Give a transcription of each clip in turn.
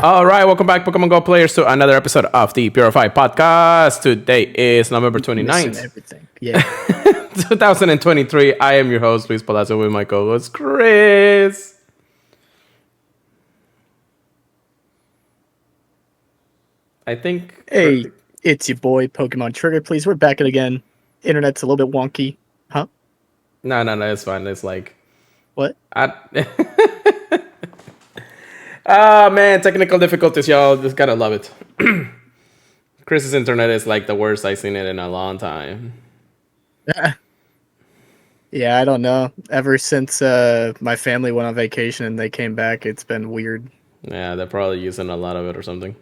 All right, welcome back, Pokemon Go players, to another episode of the Purified podcast. Today is November 29th, everything. Yeah. 2023. I am your host, Luis Palazzo, with my co-host, Chris. I think... Hey, it's your boy, Pokemon Trigger, please. We're back at it again. Internet's a little bit wonky. Huh? No, it's fine. It's like... What? Ah, man, technical difficulties, y'all. Just gotta love it. Chris's internet is like the worst I've seen it in a long time. Yeah, I don't know. Ever since my family went on vacation and they came back, it's been weird. Yeah, they're probably using a lot of it or something.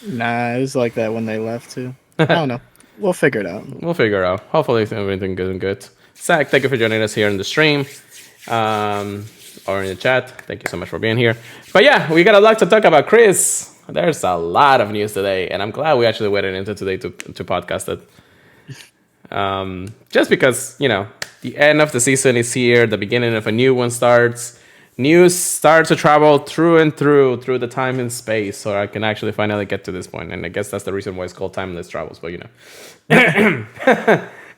Nah, it was like that when they left, too. I don't know. We'll figure it out. We'll figure it out. Hopefully everything goes good. Zach, thank you for joining us here in the stream. Or in the chat. Thank you so much for being here. But yeah, we got a lot to talk about, Chris. There's a lot of news today, and I'm glad we actually waited into today to podcast it. Just because, you know, the end of the season is here, the beginning of a new one starts. News starts to travel through and through the time and space, so I can actually finally get to this point. And I guess that's the reason why it's called timeless travels, but you know.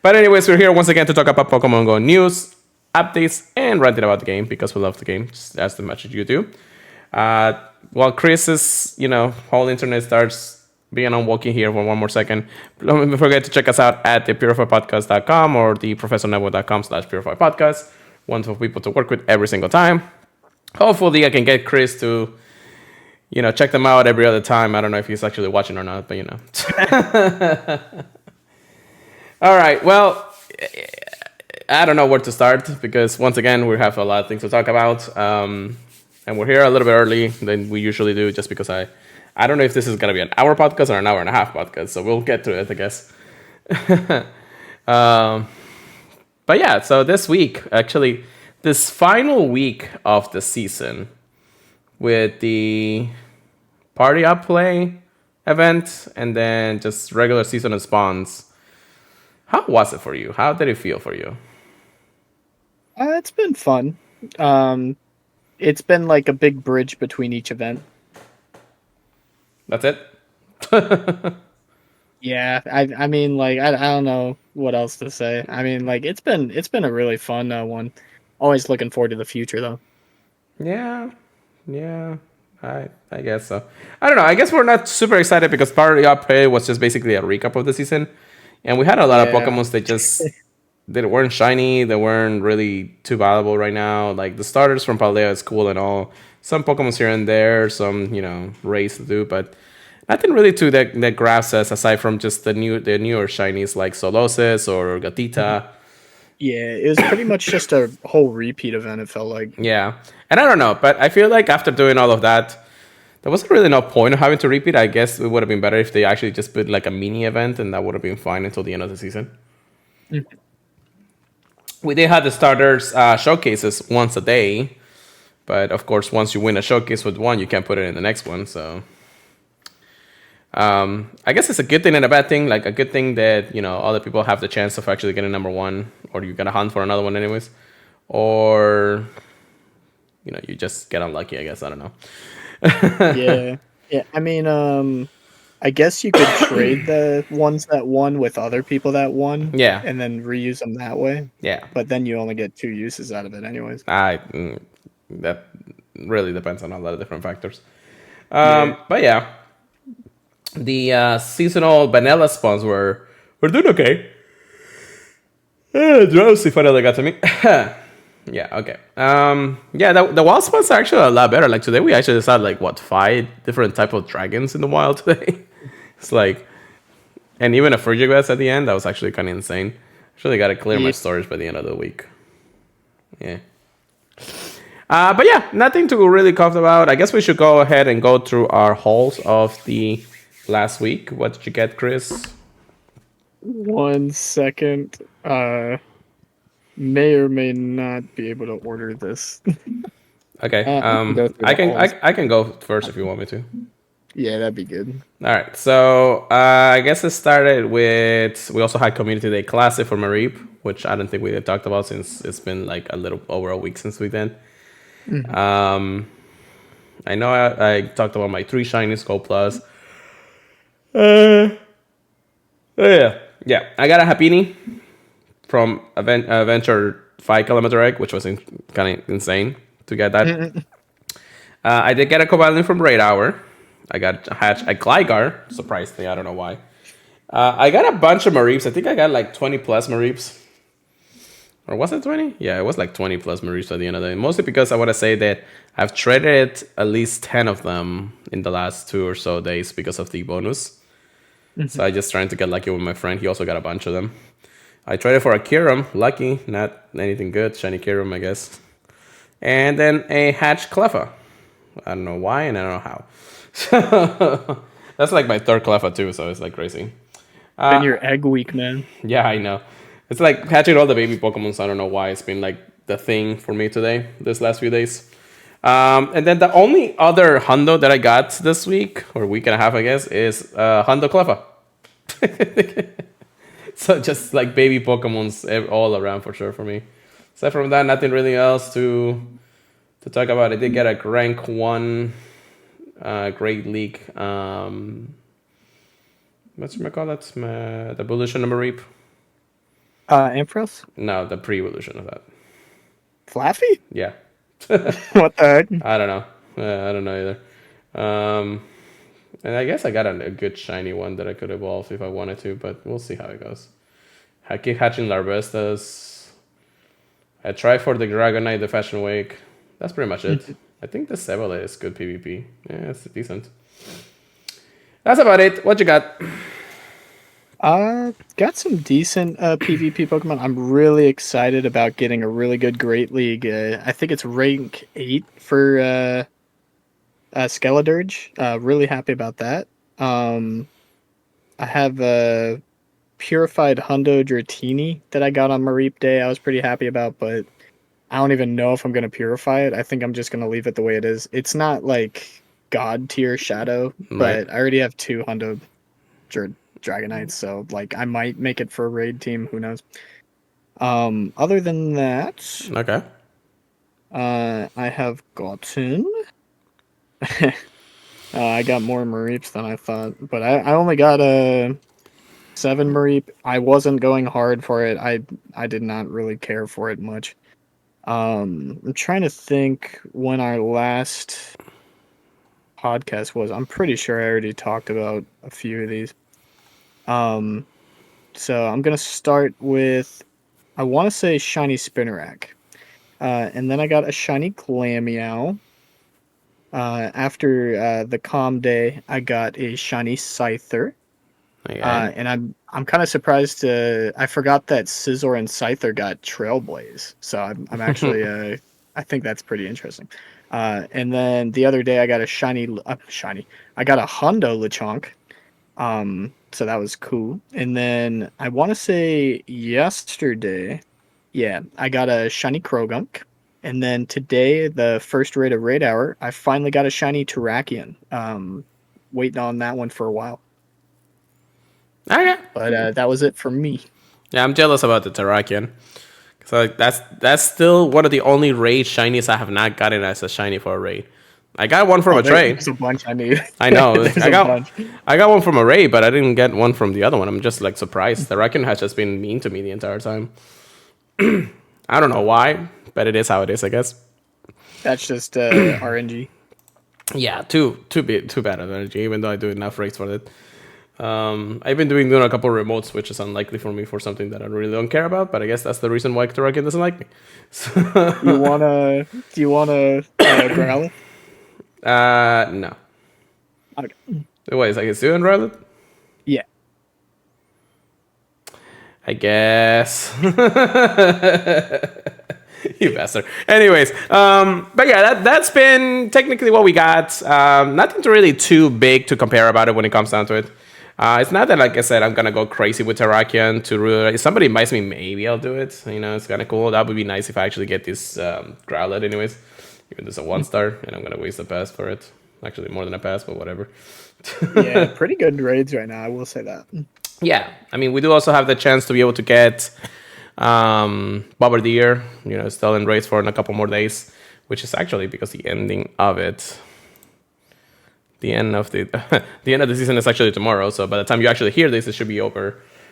But anyways, we're here once again to talk about Pokemon Go news, updates, and ranting about the game because we love the game just as much as you do. While Chris's, whole internet starts being unwalking here for one more second, don't forget to check us out at thepurifiedpodcast.com or theprofessornetwork.com/purifiedpodcast. Wonderful people to work with every single time. Hopefully I can get Chris to, check them out every other time. I don't know if he's actually watching or not, but All right, well, I don't know where to start because once again we have a lot of things to talk about, and we're here a little bit early than we usually do, just because I don't know if this is gonna be an hour podcast or an hour and a half podcast, so we'll get to it, I guess. But yeah, so this week, actually, this final week of the season with the Party Up Play event and then just regular season of spawns. How was it for you? How did it feel for you? It's been fun. It's been like a big bridge between each event. That's it? Yeah, I mean, like, I don't know what else to say. I mean, like, it's been a really fun one. Always looking forward to the future, though. Yeah, I guess so. I don't know. I guess we're not super excited because Party Up Play was just basically a recap of the season, and we had a lot of Pokemon that just they weren't shiny. They weren't really too valuable right now. Like the starters from Paldea is cool and all. Some Pokemon here and there, some rays to do, but nothing really to that grabs us aside from just the newer shinies like Solosis or Gatita. Yeah, it was pretty much just a whole repeat event, it felt like. Yeah, and I don't know, but I feel like after doing all of that, there wasn't really no point of having to repeat. I guess it would have been better if they actually just put like a mini event, and that would have been fine until the end of the season. Mm-hmm. We did have the starters showcases once a day, but of course, once you win a showcase with one, you can't put it in the next one, so... I guess it's a good thing and a bad thing. Like a good thing that other people have the chance of actually getting number one, or you gotta hunt for another one anyways, or you just get unlucky. I guess I don't know. Yeah. I mean, I guess you could trade the ones that won with other people that won. Yeah. And then reuse them that way. Yeah. But then you only get 2 uses out of it, anyways. That really depends on a lot of different factors. But yeah. The seasonal vanilla spawns were doing okay. Drowsy finally got to me. Yeah, okay. The wild spawns are actually a lot better. Like today we actually saw 5 different type of dragons in the wild today. It's like, and even a Frigigrass at the end. That was actually kind of insane. Actually got to clear my storage by the end of the week. Yeah. But yeah, nothing to really cough about. I guess we should go ahead and go through our hauls of the last week. What did you get, Chris? 1 second. May or may not be able to order this. Okay. I can go first if you want me to. Yeah, that'd be good. All right. So I guess it started with, we also had Community Day Classic for Marib, which I don't think we had talked about since it's been like a little over a week since we did. Mm-hmm. I know I talked about my 3 shiny Skull Plus. Uh, yeah. I got a Happiny from Adventure 5 kilometer egg, which was kind of insane to get that. I did get a Cobalion from Raid Hour. I got a Gligar, surprisingly, I don't know why. I got a bunch of Mareeps. I think I got like 20 plus Mareeps. Or was it 20? Yeah, it was like 20 plus Mareeps at the end of the day. Mostly because I want to say that I've traded at least 10 of them in the last 2 or so days because of the bonus. So I just trying to get lucky with my friend. He also got a bunch of them. I traded for a Kyurem. Lucky, not anything good. Shiny Kyurem, I guess. And then a Hatch Cleffa. I don't know why and I don't know how. So that's like my 3rd Cleffa too, so it's like crazy. Been your egg week, man. Yeah, I know. It's like hatching all the baby Pokemon, so I don't know why it's been like the thing for me today, this last few days. And then the only other Hundo that I got this week, or week and a half, I guess, is Hundo Cleffa. So just like baby Pokemons all around for sure for me. Aside from that, nothing really else to talk about. I did get a rank 1 Great League. What's my call that? The evolution of Mareep? Ampharos? No, the pre-evolution of that. Flaffy? Yeah. What the heck? I don't know. I don't know either. And I guess I got a good shiny one that I could evolve if I wanted to, but we'll see how it goes. I keep hatching Larvestas. I try for the Dragonite, the Fashion Wake. That's pretty much it. I think the Sableye is good PvP. Yeah, it's decent. That's about it. What you got? Got some decent PvP Pokemon. I'm really excited about getting a really good Great League. I think it's rank 8 for Skeledirge. Really happy about that. I have a Purified Hundo Dratini that I got on Mareep Day. I was pretty happy about, but I don't even know if I'm going to purify it. I think I'm just going to leave it the way it is. It's not like God tier Shadow, but I already have 2 Hundo Dragonites, so like I might make it for a raid team. Who knows? Other than that, Okay. I have gotten. I got more Mareeps than I thought, but I only got a 7 Mareep. I wasn't going hard for it. I did not really care for it much. I'm trying to think when our last podcast was. I'm pretty sure I already talked about a few of these. So I'm gonna start with, I want to say shiny Spinarak, and then I got a shiny Glameow. After the calm day, I got a shiny Scyther. Okay. And I'm kind of surprised. I forgot that Scizor and Scyther got Trailblaze, so I'm actually I think that's pretty interesting. And then the other day I got a I got a Hondo Lechonk. So that was cool. And then I want to say yesterday, yeah, I got a shiny Krogunk. And then today, the first raid of Raid Hour, I finally got a shiny Terrakion. Waiting on that one for a while. Okay. But that was it for me. Yeah, I'm jealous about the Terrakion. So that's still one of the only raid shinies I have not gotten as a shiny for a raid. I got one from a trade. There's a bunch I need. I know. There's I a got bunch. I got one from a raid, but I didn't get one from the other one. I'm just like surprised. The Terrakion has just been mean to me the entire time. I don't know why, but it is how it is, I guess. That's just RNG. Yeah, too bad of energy, even though I do enough raids for it. I've been doing a couple of remotes, which is unlikely for me for something that I really don't care about, but I guess that's the reason why Terrakion doesn't like me. So Do you wanna growl? No. Okay. Wait, is I can still unravel it? Yeah. I guess. You bastard. Anyways, but yeah, that's been technically what we got. Nothing really too big to compare about it when it comes down to it. It's not that, like I said, I'm gonna go crazy with Terrakion to really. If somebody invites me, maybe I'll do it. You know, it's kind of cool. That would be nice if I actually get this Growlithe, anyways. Even though it's a 1-star, and I'm gonna waste a pass for it. Actually, more than a pass, but whatever. Yeah, pretty good raids right now. I will say that. Yeah, I mean, we do also have the chance to be able to get Bombardier, still in race for in a couple more days, which is actually because the ending of it. the end of the the end of the season is actually tomorrow. So by the time you actually hear this, it should be over.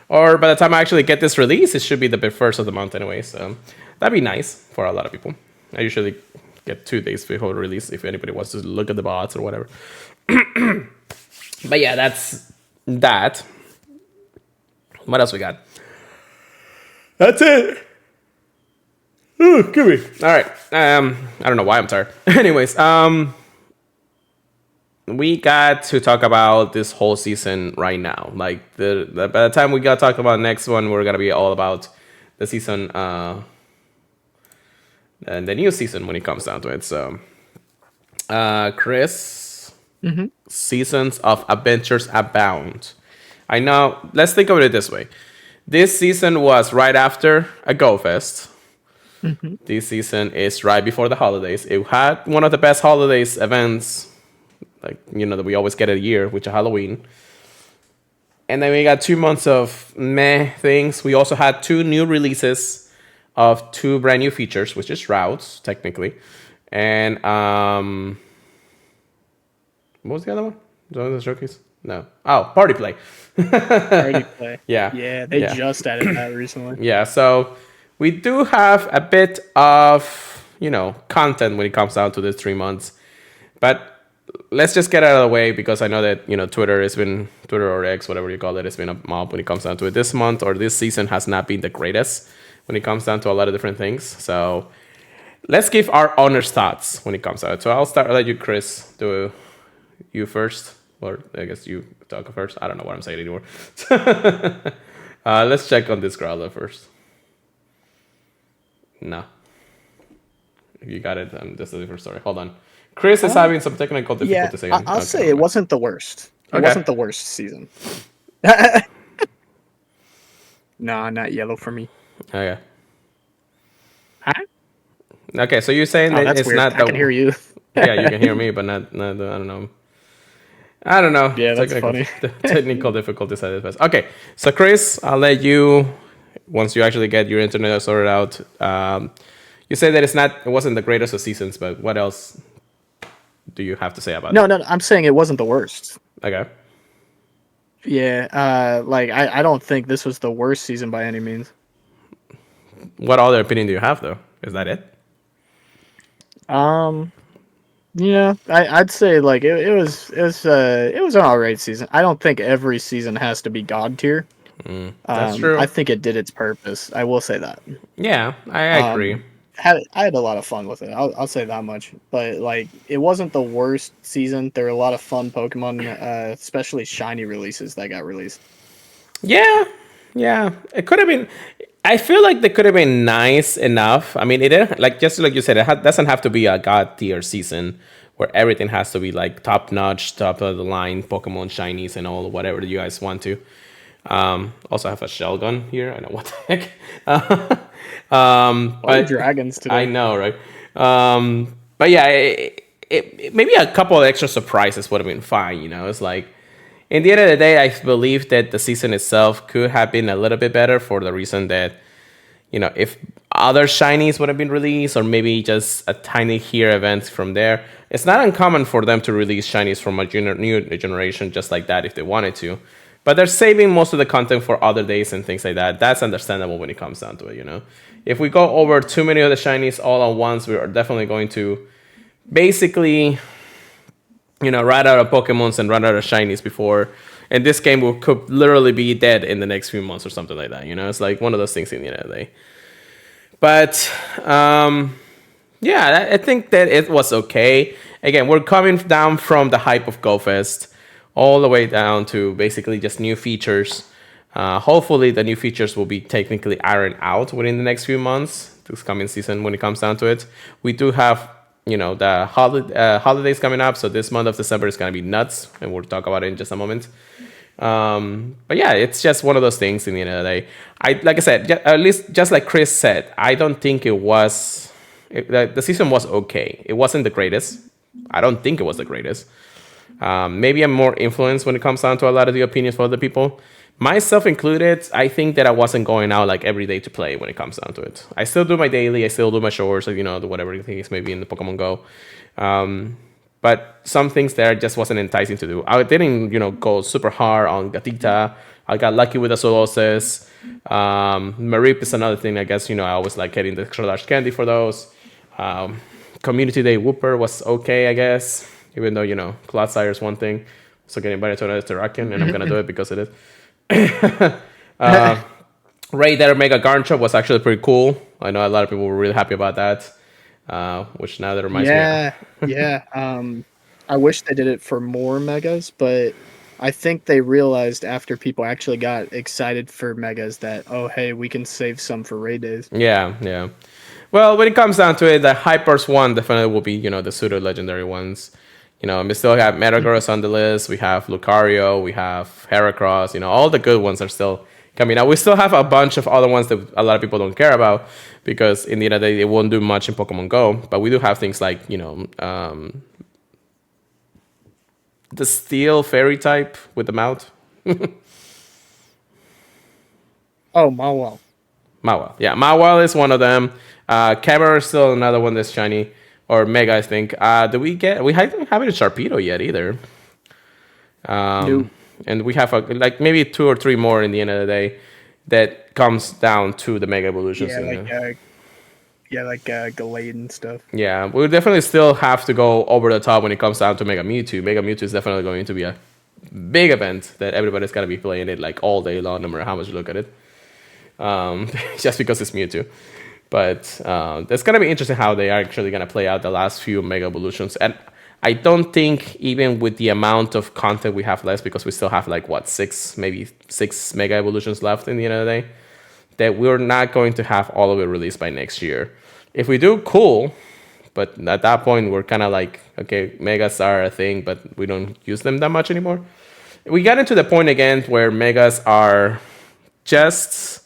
Or by the time I actually get this release, it should be the first of the month anyway. So that'd be nice for a lot of people. I usually get 2 days before release if anybody wants to look at the bots or whatever. But yeah, that's that. What else we got? That's it. Ooh, give me. All right. I don't know why I'm tired. Anyways, we got to talk about this whole season right now. Like by the time we got to talk about the next one, we're gonna be all about the season, and the new season when it comes down to it. So, Chris, Seasons of Adventures Abound. I know. Let's think of it this way. This season was right after a Go Fest. This season is right before the holidays. It had one of the best holidays events, like, that we always get a year, which is Halloween. And then we got 2 months of meh things. We also had 2 new releases of 2 brand new features, which is routes, technically. And what was the other one? The showcase? No. Oh, Party Play. Party Play. Yeah. Yeah, they just added that recently. Yeah, so we do have a bit of, content when it comes down to this 3 months. But let's just get out of the way, because I know that, Twitter or X, whatever you call it, it's been a mob when it comes down to it. This month or this season has not been the greatest when it comes down to a lot of different things. So let's give our honest thoughts when it comes out. So I'll let you, Chris, do you first. Or I guess you talk first. I don't know what I'm saying anymore. Let's check on this growler first. No. If you got it, I'm just a different story. Hold on. Chris is having some technical difficulties again. I'll say it wasn't the worst. It wasn't the worst season. Nah, not yellow for me. Okay. Huh? Okay, so you're saying that it's weird. not I can hear you. Yeah, you can hear me, but not I don't know. Yeah, that's funny. Technical difficulties at this. Okay, so Chris, I'll let you, once you actually get your internet sorted out. You say that it wasn't the greatest of seasons, but what else do you have to say about it? No, I'm saying it wasn't the worst. Okay. Yeah, I don't think this was the worst season by any means. What other opinion do you have, though? Is that it? Yeah, I'd say like it was an alright season. I don't think every season has to be God tier. That's true. I think it did its purpose. I will say that. Yeah, I agree. I had a lot of fun with it. I'll say that much. But like, it wasn't the worst season. There were a lot of fun Pokemon, especially shiny releases that got released. Yeah, it could have been. I feel like they could have been nice enough. I mean, it didn't, just like you said, doesn't have to be a God tier season where everything has to be like top notch, top of the line Pokemon shinies and all whatever you guys want to. Also have a shell gun here. I know what the heck. But dragons today. I know, right? But yeah, it maybe a couple of extra surprises would have been fine. It's like, in the end of the day, I believe that the season itself could have been a little bit better for the reason that, if other shinies would have been released, or maybe just a tiny here event from there, it's not uncommon for them to release shinies from a new generation just like that if they wanted to. But they're saving most of the content for other days and things like that. That's understandable when it comes down to it, If we go over too many of the shinies all at once, we are definitely going to basically, run out of Pokemons and run out of shinies before. And this game could literally be dead in the next few months or something like that. It's like one of those things in the end of the day. But, yeah, I think that it was okay. Again, we're coming down from the hype of GoFest all the way down to basically just new features. Hopefully the new features will be technically ironed out within the next few months, this coming season when it comes down to it. We do have, the holidays coming up, so this month of December is going to be nuts, and we'll talk about it in just a moment. But yeah, it's just one of those things in the end of the day. Like I said, at least just like Chris said, I don't think the season was okay. It wasn't the greatest. I don't think it was the greatest. Maybe I'm more influenced when it comes down to a lot of the opinions for other people. Myself included, I think that I wasn't going out like every day to play when it comes down to it. I still do my daily, I still do my chores, whatever the case may be in the Pokemon Go. but some things there just wasn't enticing to do. I didn't, go super hard on Gatita. I got lucky with the Soloses. Marip is another thing, I guess. I always like getting the extra large candy for those. Community Day Whooper was okay, I guess. Even though, Clodsire is one thing. So getting invited to another Terrakion, and I'm going to do it because it is. Raid that Mega Garncha was actually pretty cool. I know a lot of people were really happy about that. Which now that reminds me. Yeah. I wish they did it for more megas, but I think they realized after people actually got excited for megas that, oh, hey, we can save some for raid days. Yeah. Well, when it comes down to it, the Hypers one definitely will be, the pseudo legendary ones. We still have Metagross on the list. We have Lucario. We have Heracross. All the good ones are still coming out. We still have a bunch of other ones that a lot of people don't care about because in the end of the day, they won't do much in Pokemon Go. But we do have things like, the Steel Fairy type with the mouth. Oh, Mawile. Mawile. Yeah, Mawile is one of them. Camera is still another one that's shiny. Or Mega, I think. We haven't a Sharpedo yet either. No. And we have maybe 2 or 3 more in the end of the day that comes down to the Mega Evolutions. Like Gallade and stuff. Yeah, we'll definitely still have to go over the top when it comes down to Mega Mewtwo. Mega Mewtwo is definitely going to be a big event that everybody's going to be playing it like all day long, no matter how much you look at it. Just because it's Mewtwo. But it's going to be interesting how they are actually going to play out the last few Mega Evolutions. And I don't think even with the amount of content we have left, because we still have maybe 6 Mega Evolutions left in the end of the day, that we're not going to have all of it released by next year. If we do, cool. But at that point, we're kind of like, okay, Megas are a thing, but we don't use them that much anymore. We got into the point again where Megas are just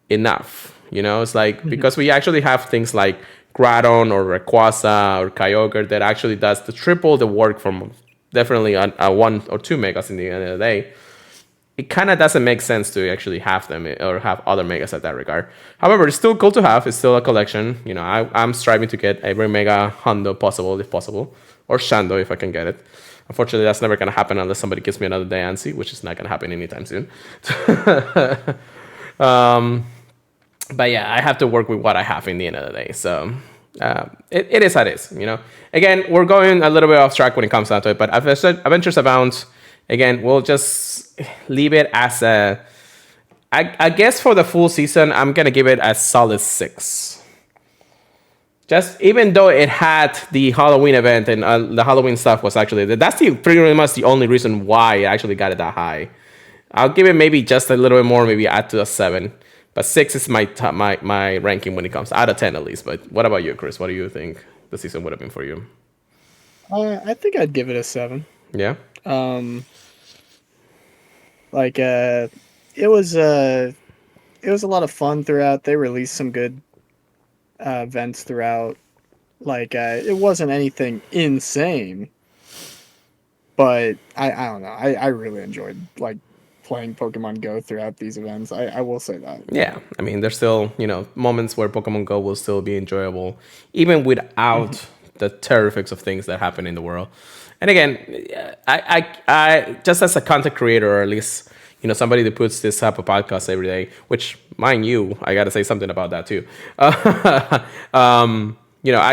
enough. It's like, because we actually have things like Groudon or Rayquaza or Kyogre that actually does triple the work from definitely a 1 or 2 megas in the end of the day. It kind of doesn't make sense to actually have them or have other megas at that regard. However, it's still cool to have. It's still a collection. I'm striving to get every mega Hondo possible, if possible, or Shando if I can get it. Unfortunately, that's never going to happen unless somebody gives me another Diancie, which is not going to happen anytime soon. But yeah, I have to work with what I have in the end of the day. So it is how it is, Again, we're going a little bit off track when it comes down to it. But Adventures Abound, again, we'll just leave it as I guess for the full season, I'm going to give it a solid 6. Just even though it had the Halloween event and the Halloween stuff was actually... That's pretty much the only reason why I actually got it that high. I'll give it maybe just a little bit more, maybe add to a 7. But 6 is my ranking when it comes out of 10 at least. But what about you, Chris? What do you think the season would have been for you? I think I'd give it a 7. Yeah. It was a lot of fun throughout. They released some good events throughout. It wasn't anything insane, but I don't know. I really enjoyed playing Pokemon Go throughout these events. I will say that. Yeah, I mean, there's still, moments where Pokemon Go will still be enjoyable, even without the terrifics of things that happen in the world. And again, I just as a content creator, or at least, somebody that puts this type of podcast every day, which, mind you, I got to say something about that too. I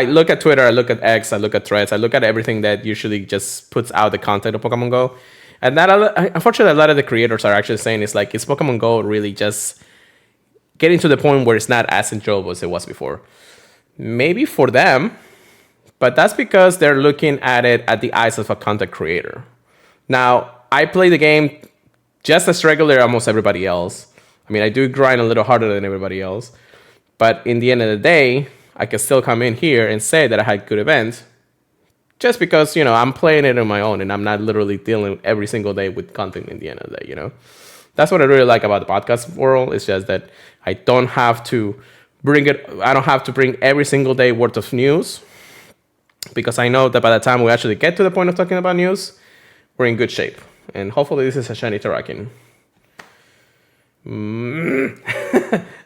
look at Twitter, I look at X, I look at Threads, I look at everything that usually just puts out the content of Pokemon Go. And that, unfortunately, a lot of the creators are actually saying is Pokemon Go really just getting to the point where it's not as enjoyable as it was before? Maybe for them, but that's because they're looking at it at the eyes of a content creator. Now, I play the game just as regular almost everybody else. I mean, I do grind a little harder than everybody else. But in the end of the day, I can still come in here and say that I had good events. Just because, I'm playing it on my own and I'm not literally dealing every single day with content in the end of the day, That's what I really like about the podcast world. It's just that I don't have to bring every single day worth of news, because I know that by the time we actually get to the point of talking about news, we're in good shape. And hopefully this is a shiny Terrakion.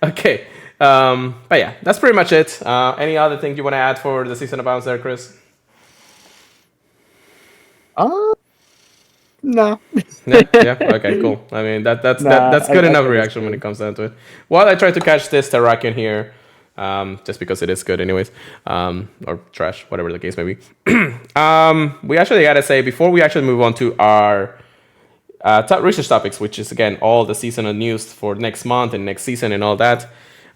Okay. But yeah, that's pretty much it. Any other thing you want to add for the season of bounce there, Chris? Uh, no. Yeah, yeah. Okay, cool. I mean, Nah, that's good I enough think it's reaction when it good. comes down to it. Well, I tried to catch this Terrakion here, just because it is good, anyways, or trash, whatever the case may be. We actually gotta say before we actually move on to our top research topics, which is again all the seasonal news for next month and next season and all that.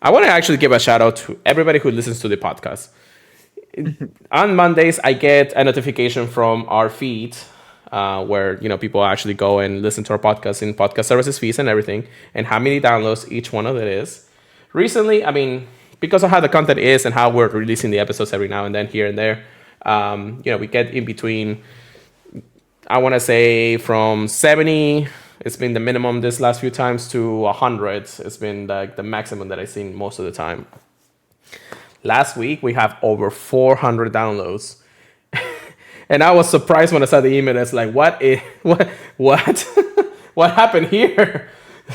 I want to actually give a shout out to everybody who listens to the podcast. On Mondays, I get a notification from our feed where people actually go and listen to our podcast in podcast services fees and everything, and how many downloads each one of it is. Recently, I mean, because of how the content is and how we're releasing the episodes every now and then here and there, we get in between. I want to say from 70. It's been the minimum this last few times to 100. It's been like the maximum that I've seen most of the time. Last week, we have over 400 downloads. And I was surprised when I saw the email. It's like, what, what happened here?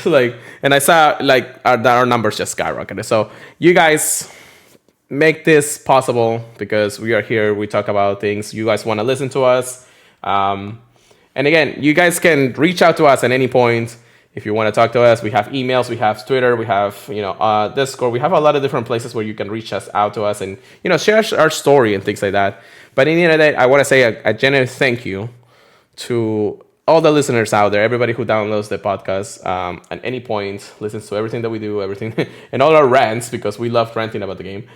Like, and I saw like our numbers just skyrocketed. So you guys make this possible because we are here. We talk about things. You guys want to listen to us. And again, you guys can reach out to us at any point. If you want to talk to us, we have emails, we have Twitter, we have Discord, we have a lot of different places where you can reach us out to us and share our story and things like that. But in the end of the day, I want to say a genuine thank you to all the listeners out there, everybody who downloads the podcast at any point, listens to everything that we do, everything, and all our rants because we love ranting about the game.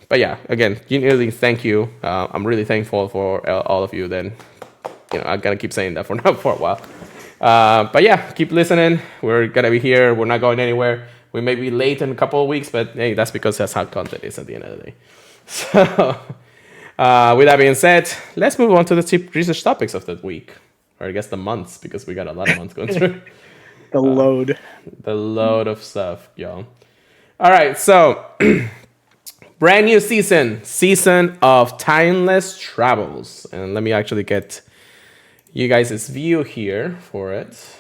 But yeah, again, genuinely thank you. I'm really thankful for all of you. Then, I'm gonna keep saying that for now for a while. But yeah, keep listening. We're gonna be here. We're not going anywhere. We may be late in a couple of weeks, but hey, that's because that's how content is at the end of the day. So, with that being said, let's move on to the cheap research topics of the week, or I guess the months, because we got a lot of months going through. The load. The load of stuff, y'all. All right, so brand new season of Timeless Travels, and let me actually get you guys' view here for it.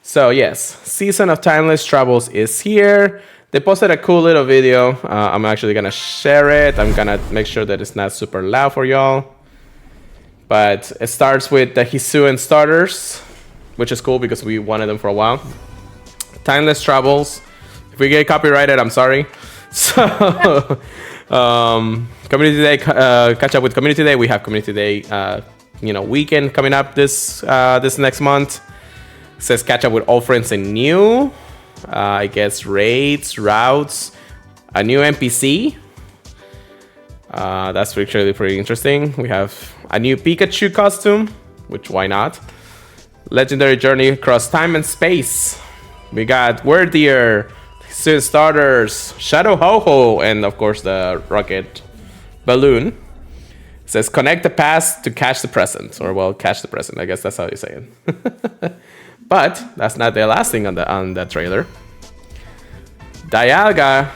So yes, season of Timeless Travels is here. They posted a cool little video. I'm actually gonna share it. I'm gonna make sure that it's not super loud for y'all. But it starts with the Hisuian starters, which is cool because we wanted them for a while. Timeless Travels. If we get copyrighted, I'm sorry. So, Community Day, catch up with Community Day. We have Community Day, weekend coming up this next month. It says catch up with old friends and new. I guess raids, routes, a new NPC. That's actually pretty interesting. We have a new Pikachu costume, which why not? Legendary journey across time and space. We got Wordier, Student Starters, Shadow Ho-Ho, and of course the Rocket Balloon. It says connect the past to catch the present, or well, catch the present. I guess that's how you say it. But that's not the last thing on the trailer. Dialga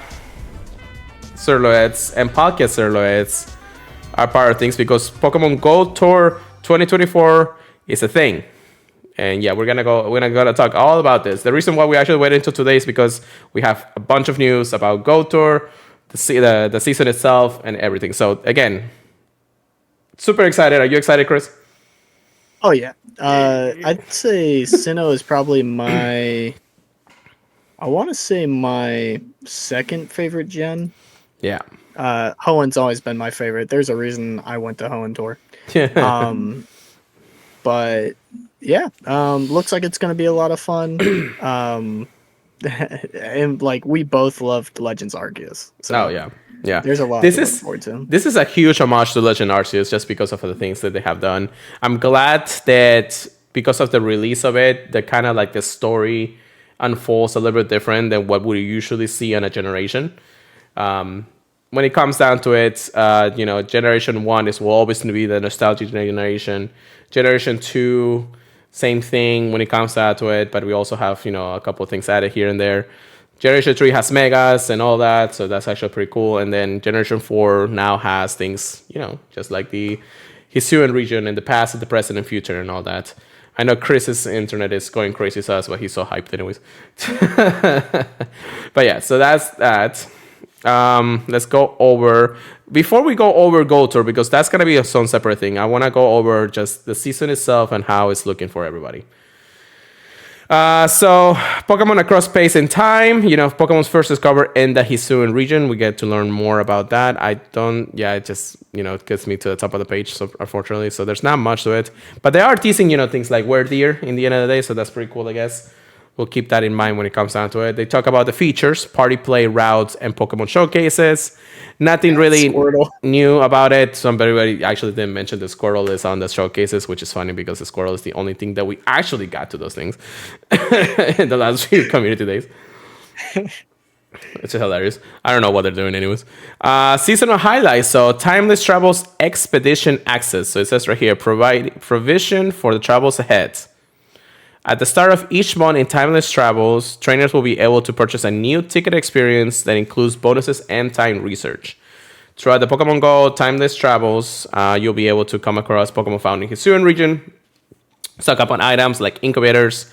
silhouettes and Palkia silhouettes are part of things because Pokemon Go Tour 2024 is a thing. And yeah, we're gonna talk all about this. The reason why we actually waited until today is because we have a bunch of news about Go Tour, the season itself, and everything. So again, super excited. Are you excited, Chris? Oh yeah. I'd say Sinnoh is probably my second favorite gen. Yeah. Hoenn's always been my favorite. There's a reason I went to Hoenn Tour. But yeah, looks like it's gonna be a lot of fun. And like we both loved Legends Arceus. So oh yeah. Yeah, there's a lot to look forward to. This is a huge homage to Legend Arceus just because of the things that they have done. I'm glad that because of the release of it, the kind of like the story unfolds a little bit different than what we usually see on a generation. When it comes down to it, Generation 1 will always be the nostalgia generation. Generation 2, same thing when it comes down to it, but we also have, a couple of things added here and there. Generation 3 has Megas and all that, so that's actually pretty cool. And then Generation 4 now has things, just like the Hisuian region in the past, the present, and future, and all that. I know Chris's internet is going crazy, so that's why he's so hyped anyways. But yeah, so that's that. Let's go over before we go over Gold Tour, because that's gonna be its own separate thing. I want to go over just the season itself and how it's looking for everybody. So Pokemon across space and time. Pokemon's first discovered in the Hisuian region. We get to learn more about that. It just, it gets me to the top of the page, so unfortunately. So there's not much to it. But they are teasing, things like Where Deer in the end of the day, so that's pretty cool, I guess. We'll keep that in mind when it comes down to it. They talk about the features, party play, routes, and Pokemon showcases. Nothing really Squirtle. new about it. Somebody actually didn't mention the Squirtle is on the showcases, which is funny because the Squirtle is the only thing that we actually got to those things in the last few community days. It's hilarious. I don't know what they're doing anyways. Seasonal highlights. So Timeless Travels Expedition Access. So it says right here, provide provision for the travels ahead. At the start of each month in Timeless Travels, trainers will be able to purchase a new ticket experience that includes bonuses and time research. Throughout the Pokemon Go Timeless Travels, you'll be able to come across Pokemon found in Hisuian region, stock up on items like incubators,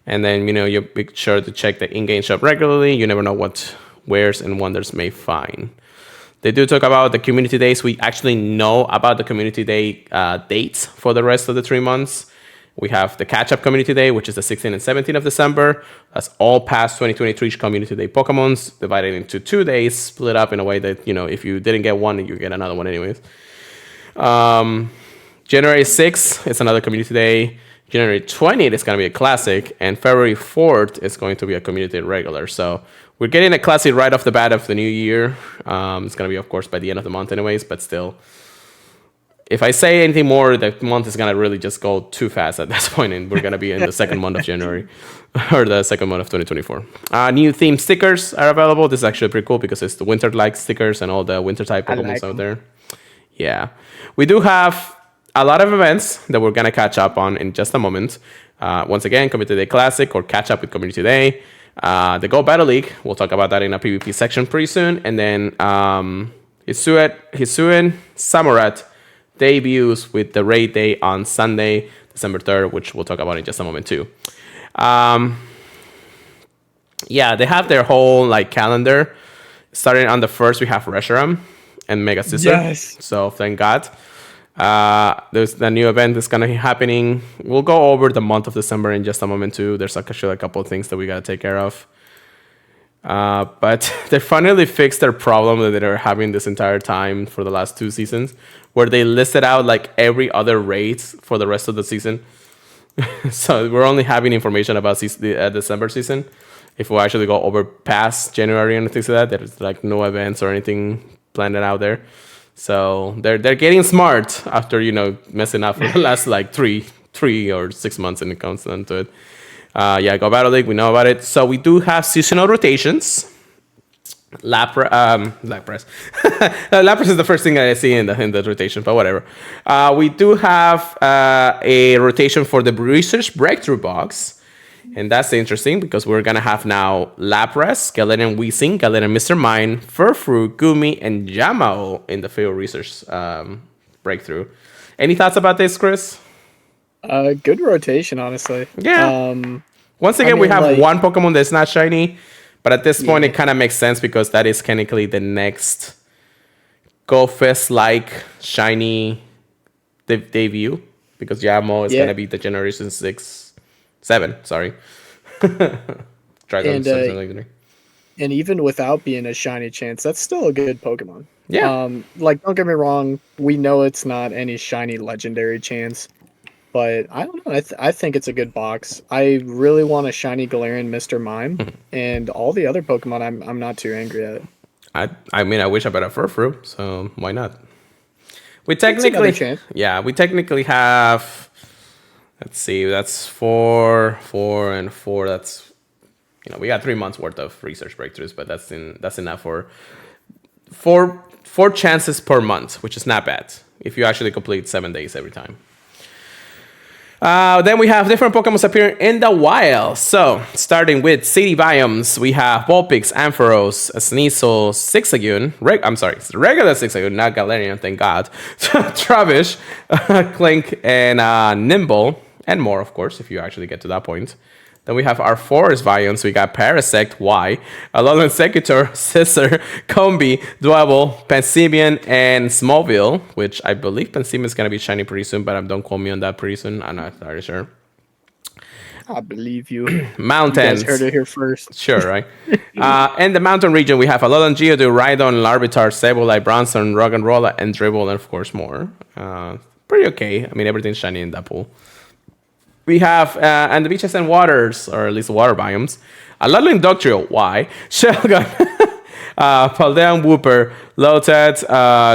and then you'll be sure to check the in-game shop regularly. You never know what wares and wonders may find. They do talk about the community days. We actually know about the community day dates for the rest of the 3 months. We have the catch-up community day, which is the 16th and 17th of December. That's all past 2023 community day Pokemons, divided into 2 days, split up in a way that, if you didn't get one, you get another one anyways. January 6th is another community day. January 20th is going to be a classic. And February 4th is going to be a community regular. So we're getting a classic right off the bat of the new year. It's going to be, of course, by the end of the month anyways, but still. If I say anything more, the month is going to really just go too fast at this point, and we're going to be in the second month of January, or the second month of 2024. New theme stickers are available. This is actually pretty cool because it's the winter-like stickers and all the winter-type Pokemon out there. Yeah. We do have a lot of events that we're going to catch up on in just a moment. Once again, Community Day Classic or Catch Up with Community Day. The Go Battle League, we'll talk about that in a PvP section pretty soon. And then Hisuian Samurott debuts with the raid day on Sunday, December 3rd, which we'll talk about in just a moment too. They have their whole calendar. Starting on the 1st, we have Reshiram and Mega Sister. Yes. So thank God. There's the new event that's gonna be happening. We'll go over the month of December in just a moment too. There's actually a couple of things that we gotta take care of. But they finally fixed their problem that they were having this entire time for the last 2 seasons, where they listed out every other raid for the rest of the season. So we're only having information about the December season. If we actually go over past January and things like that, there's no events or anything planned out there. So they're getting smart after messing up for the last three or 6 months, and it comes down to it. Go Battle League, we know about it. So we do have seasonal rotations. Lapras. Lapras is the first thing I see in the rotation, but whatever. We do have a rotation for the Research Breakthrough box. And that's interesting because we're going to have now Lapras, Skeleton Weezing, Skeleton Mr. Mime, Furfrou, Gumi, and Jamao in the Field Research Breakthrough. Any thoughts about this, Chris? Good rotation, honestly. Yeah. Once again, we have one Pokemon that's not shiny, but at this point, it kind of makes sense because that is technically the next Go-Fest-like shiny debut, because Yamo is going to be the Generation 7, sorry. Dragon, something like that. And even without being a shiny chance, that's still a good Pokemon. Yeah. Don't get me wrong, we know it's not any shiny legendary chance. But I don't know. I think it's a good box. I really want a shiny Galarian Mr. Mime, and all the other Pokemon. I'm not too angry at it. I mean, I wish I better Furfrou, so why not? We technically have. Let's see. That's 4, 4, and 4. That's we got 3 months worth of research breakthroughs, but that's enough for 4 chances per month, which is not bad if you actually complete 7 days every time. Then we have different Pokemon appearing in the wild. So, starting with city biomes, we have Vulpix, Ampharos, Sneasel, Zigzagoon, regular Zigzagoon, not Galarian, thank God, Trubbish, Clink, and Nimble, and more, of course, if you actually get to that point. Then we have our forest Vions. We got Parasect, Y, Alolan Sequitur, Scissor, Combi, Dwebble, Pensimian, and Smallville, which I believe Pensimian is going to be shiny pretty soon, but don't quote me on that pretty soon. I'm not entirely sure. I believe you. Mountains. You guys heard it here first. Sure, right? In the mountain region, we have Alolan Geodude, Rhydon, Larvitar, Sableye, Bronzong, Roggenrola, and Dribble, and of course more. Pretty okay. I mean, everything's shiny in that pool. We have, and the beaches and waters, or at least water biomes, Alolan Doctrio, Y, Shelgon, Paldean, Wooper, Lotad,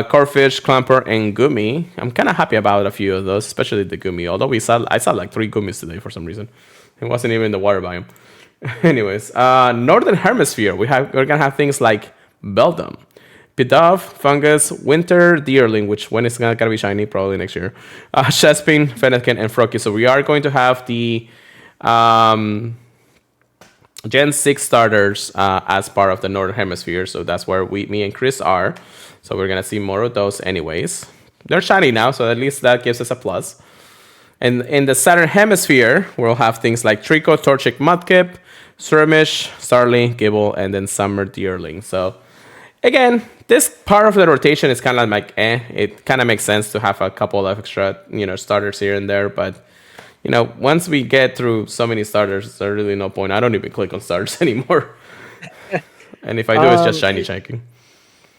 Corfish, Clamper, and Gumi. I'm kind of happy about a few of those, especially the Gumi. Although I saw like 3 Gumis today for some reason. It wasn't even the water biome. Anyways, Northern Hemisphere, we're gonna have things like Beldum, Pidove, Fungus, Winter, Deerling, which when it's gonna be shiny, probably next year. Chespin, Fennekin, and Froakie. So we are going to have the Gen 6 starters as part of the Northern Hemisphere. So that's where me and Chris are. So we're gonna see more of those anyways. They're shiny now, so at least that gives us a plus. And in the Southern Hemisphere, we'll have things like Trico, Torchic, Mudkip, Skirmish, Starly, Gibble, and then Summer Deerling. So, again, this part of the rotation is kind of like, It kind of makes sense to have a couple of extra, starters here and there. But, once we get through so many starters, there's really no point. I don't even click on starters anymore. And if I do, it's just shiny checking.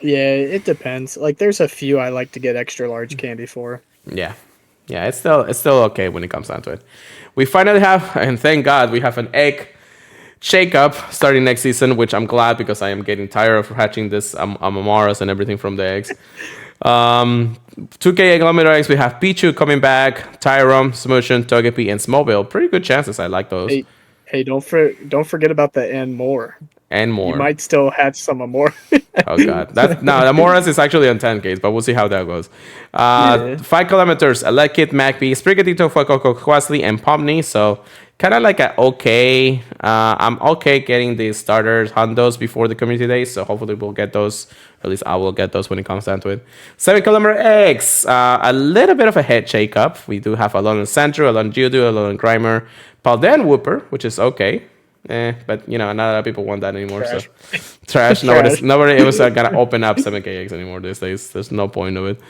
Yeah, it depends. Like, there's a few I like to get extra large candy for. Yeah. Yeah, it's still okay when it comes down to it. We finally have, and thank God, we have an egg shake-up starting next season, which I'm glad because I am getting tired of hatching this Amaras and everything from the eggs. 2K Kilometer eggs, we have Pichu coming back, Tyrum, Smooshin, Togepi, and Smallville. Pretty good chances. I like those. Hey, don't forget about the and more. And more. You might still hatch some more. Oh god, the Moras is actually on 10Ks, but we'll see how that goes. 5 kilometers, Elekid, Magpie, Sprigatito, Fuecoco, Quasley, and Pomni. So kind of like I'm okay getting the starters Hondos before the community days. So hopefully we'll get those. At least I will get those when it comes down to it. 7 kilometer eggs, a little bit of a head shake up. We do have Alolan Sandro, Alolan Geodude, Alolan Grimer, Paldean Wooper, which is okay. But not a lot of people want that anymore. Trash. So trash. Nobody was gonna open up 7K eggs anymore these days. There's no point of it.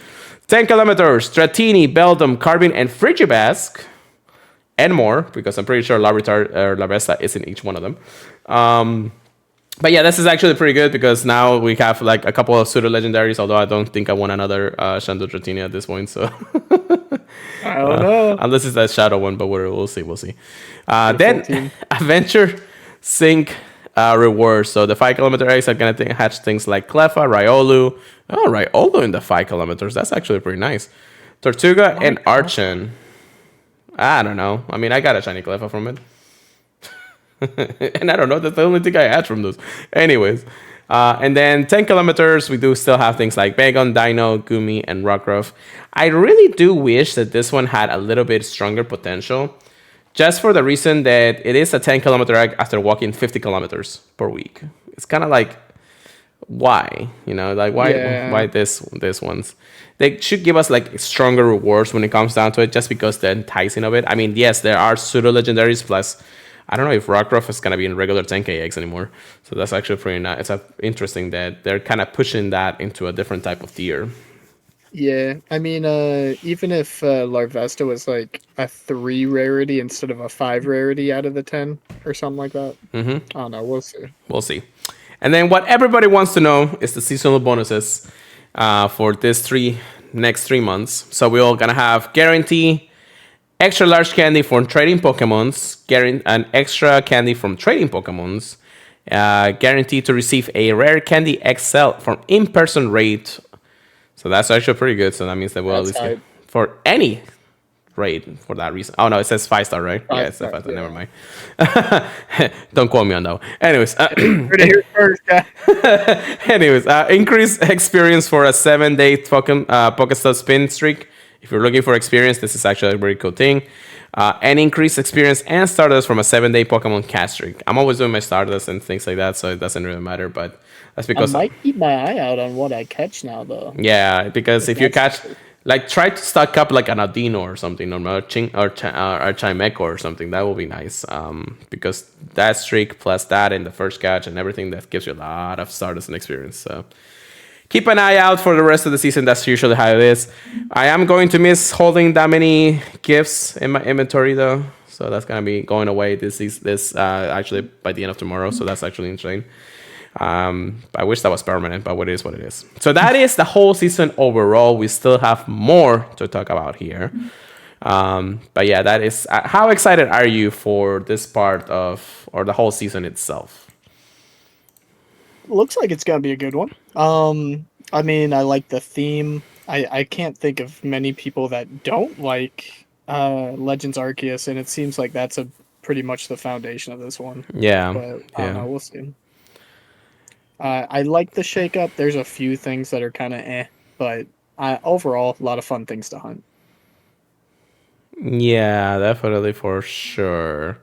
10 kilometers, Stratini, Beldum, Carbine, and Frigibask, and more, because I'm pretty sure Larvitar or Larvesta is in each one of them. But yeah, this is actually pretty good because now we have like a couple of pseudo legendaries. Although I don't think I want another Shandu Dratini at this point. So I don't know. Unless it's that shadow one, but we'll see. Then Adventure Sync rewards. So the 5 kilometer eggs are going to hatch things like Cleffa, Riolu. Oh, Riolu in the 5 kilometers. That's actually pretty nice. Tortuga and Archon. I don't know. I mean, I got a shiny Cleffa from it. And I don't know. That's the only thing I hatched from those. Anyways. And then 10 kilometers, we do still have things like Bagon, Dino, Gumi, and Rockruff. I really do wish that this one had a little bit stronger potential. Just for the reason that it is a 10 kilometer egg after walking 50 kilometers per week. It's kind of like, why? Why this ones? They should give us like stronger rewards when it comes down to it, just because the enticing of it. I mean, yes, there are pseudo legendaries, plus I don't know if Rockruff is going to be in regular 10K eggs anymore. So that's actually pretty nice. It's interesting that they're kind of pushing that into a different type of tier. Yeah, I mean, even if Larvesta was like a 3 rarity instead of a 5 rarity out of the 10 or something like that. I don't know. We'll see. We'll see. And then what everybody wants to know is the seasonal bonuses for this next 3 months. So we're all going to have guarantee extra large candy from trading Pokemons, an extra candy from trading Pokemons, guaranteed to receive a rare candy XL from in-person raid. So that's actually pretty good. So that means that we'll at least get for any raid for that reason. Oh no, it says 5-star, right? Yeah, it's a 5-star. Never mind. Don't quote me on that one. Anyways, anyways, increased experience for a 7-day Pokestop spin streak. If you're looking for experience, this is actually a very cool thing. And increased experience and Stardust from a 7-day Pokemon catch streak. I'm always doing my Stardust and things like that, so it doesn't really matter. But that's because I might keep my eye out on what I catch now, though. Yeah, because if you catch Like try to stock up like an Audino or something, or Chimeco or something. That will be nice. Because that streak plus that in the first catch and everything, that gives you a lot of Stardust and experience. So keep an eye out for the rest of the season. That's usually how it is. I am going to miss holding that many gifts in my inventory though. So that's gonna be going away this actually by the end of tomorrow. So that's actually insane. I wish that was permanent, but what it is. So that is the whole season overall. We still have more to talk about here. But yeah, that is. How excited are you for this part of, or the whole season itself? Looks like it's gonna be a good one. I mean, I like the theme. I can't think of many people that don't like Legends Arceus, and it seems like that's pretty much the foundation of this one. Yeah, But I don't know. We'll see. I like the shakeup. There's a few things that are kind of but overall, a lot of fun things to hunt. Yeah, definitely for sure.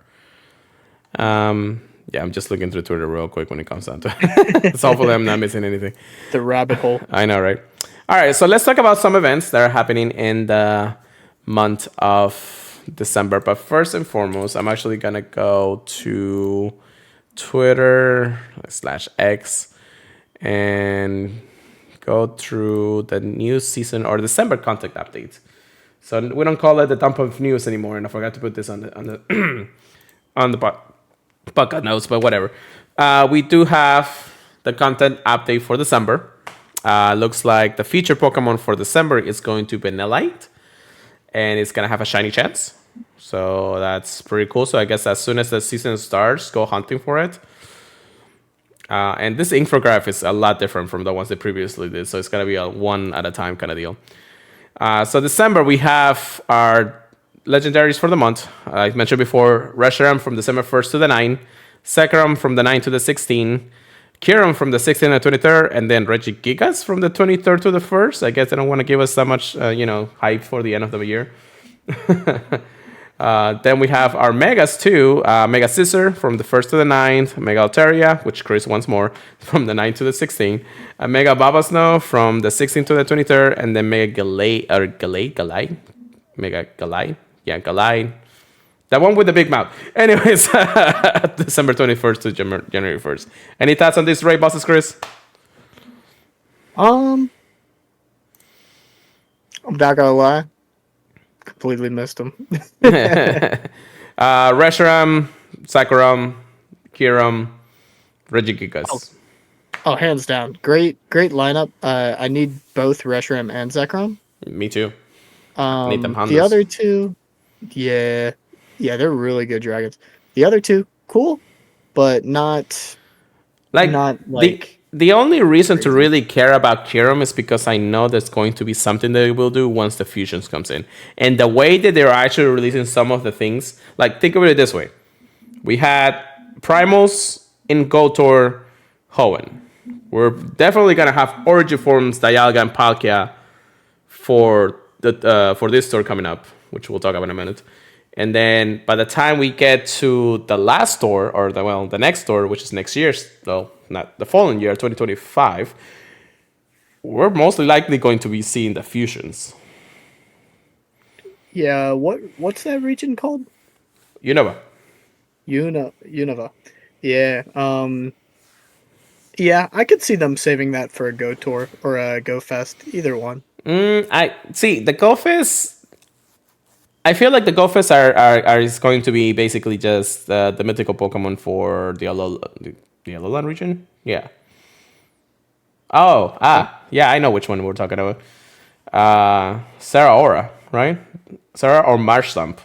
Yeah, I'm just looking through Twitter real quick when it comes down to it. So hopefully I'm not missing anything. The rabbit hole. I know, right? All right, so let's talk about some events that are happening in the month of December. But first and foremost, I'm actually gonna go to Twitter/X and go through the new season or December content update. So we don't call it the dump of news anymore, and I forgot to put this on the on the podcast notes, but whatever. We do have the content update for December. Looks like the featured Pokemon for December is going to be Vanillite, and it's gonna have a shiny chance. So that's pretty cool. So I guess as soon as the season starts, go hunting for it. And this infographic is a lot different from the ones they previously did. So it's going to be a one at a time kind of deal. So December, we have our legendaries for the month. I mentioned before, Reshiram from December 1st to the 9th. Sekrom from the 9th to the 16th. Kyurem from the 16th and 23rd. And then Regigigas from the 23rd to the 1st. I guess they don't want to give us that much, hype for the end of the year. Then we have our Megas too. Mega Scissor from the 1st to the 9th. Mega Altaria, which Chris once more, from the 9th to the 16th. Mega Babasno from the 16th to the 23rd. And then Mega Galai. Mega Galai. Yeah, Galai. That one with the big mouth. Anyways, December 21st to January 1st. Any thoughts on these raid bosses, Chris? I'm not gonna lie. Completely missed him. Reshiram, Sakuram, Kyurem, Regigigas. Oh, hands down. Great lineup. I need both Reshiram and Zekrom. Me too. Need them Hondas. The other two, yeah, they're really good dragons. The other two, cool, but not like the only reason to really care about Kyurem is because I know there's going to be something that they will do once the fusions comes in. And the way that they're actually releasing some of the things, like think of it this way. We had Primals in Gotor Hoenn. We're definitely going to have Origiforms, Dialga, and Palkia for this tour coming up, which we'll talk about in a minute. And then by the time we get to the last tour, or the next tour, which is next year's, though, not the following year, 2025, we're mostly likely going to be seeing the fusions. Yeah, what's that region called? Unova. Unova. Yeah. Yeah, I could see them saving that for a Go Tour or a Go Fest, either one. I see the Go Fest. I feel like the Go Fest are is going to be basically just the mythical Pokemon for the Alolan region. Yeah. Yeah, I know which one we're talking about. Sarah right? Sarah or Marshtomp.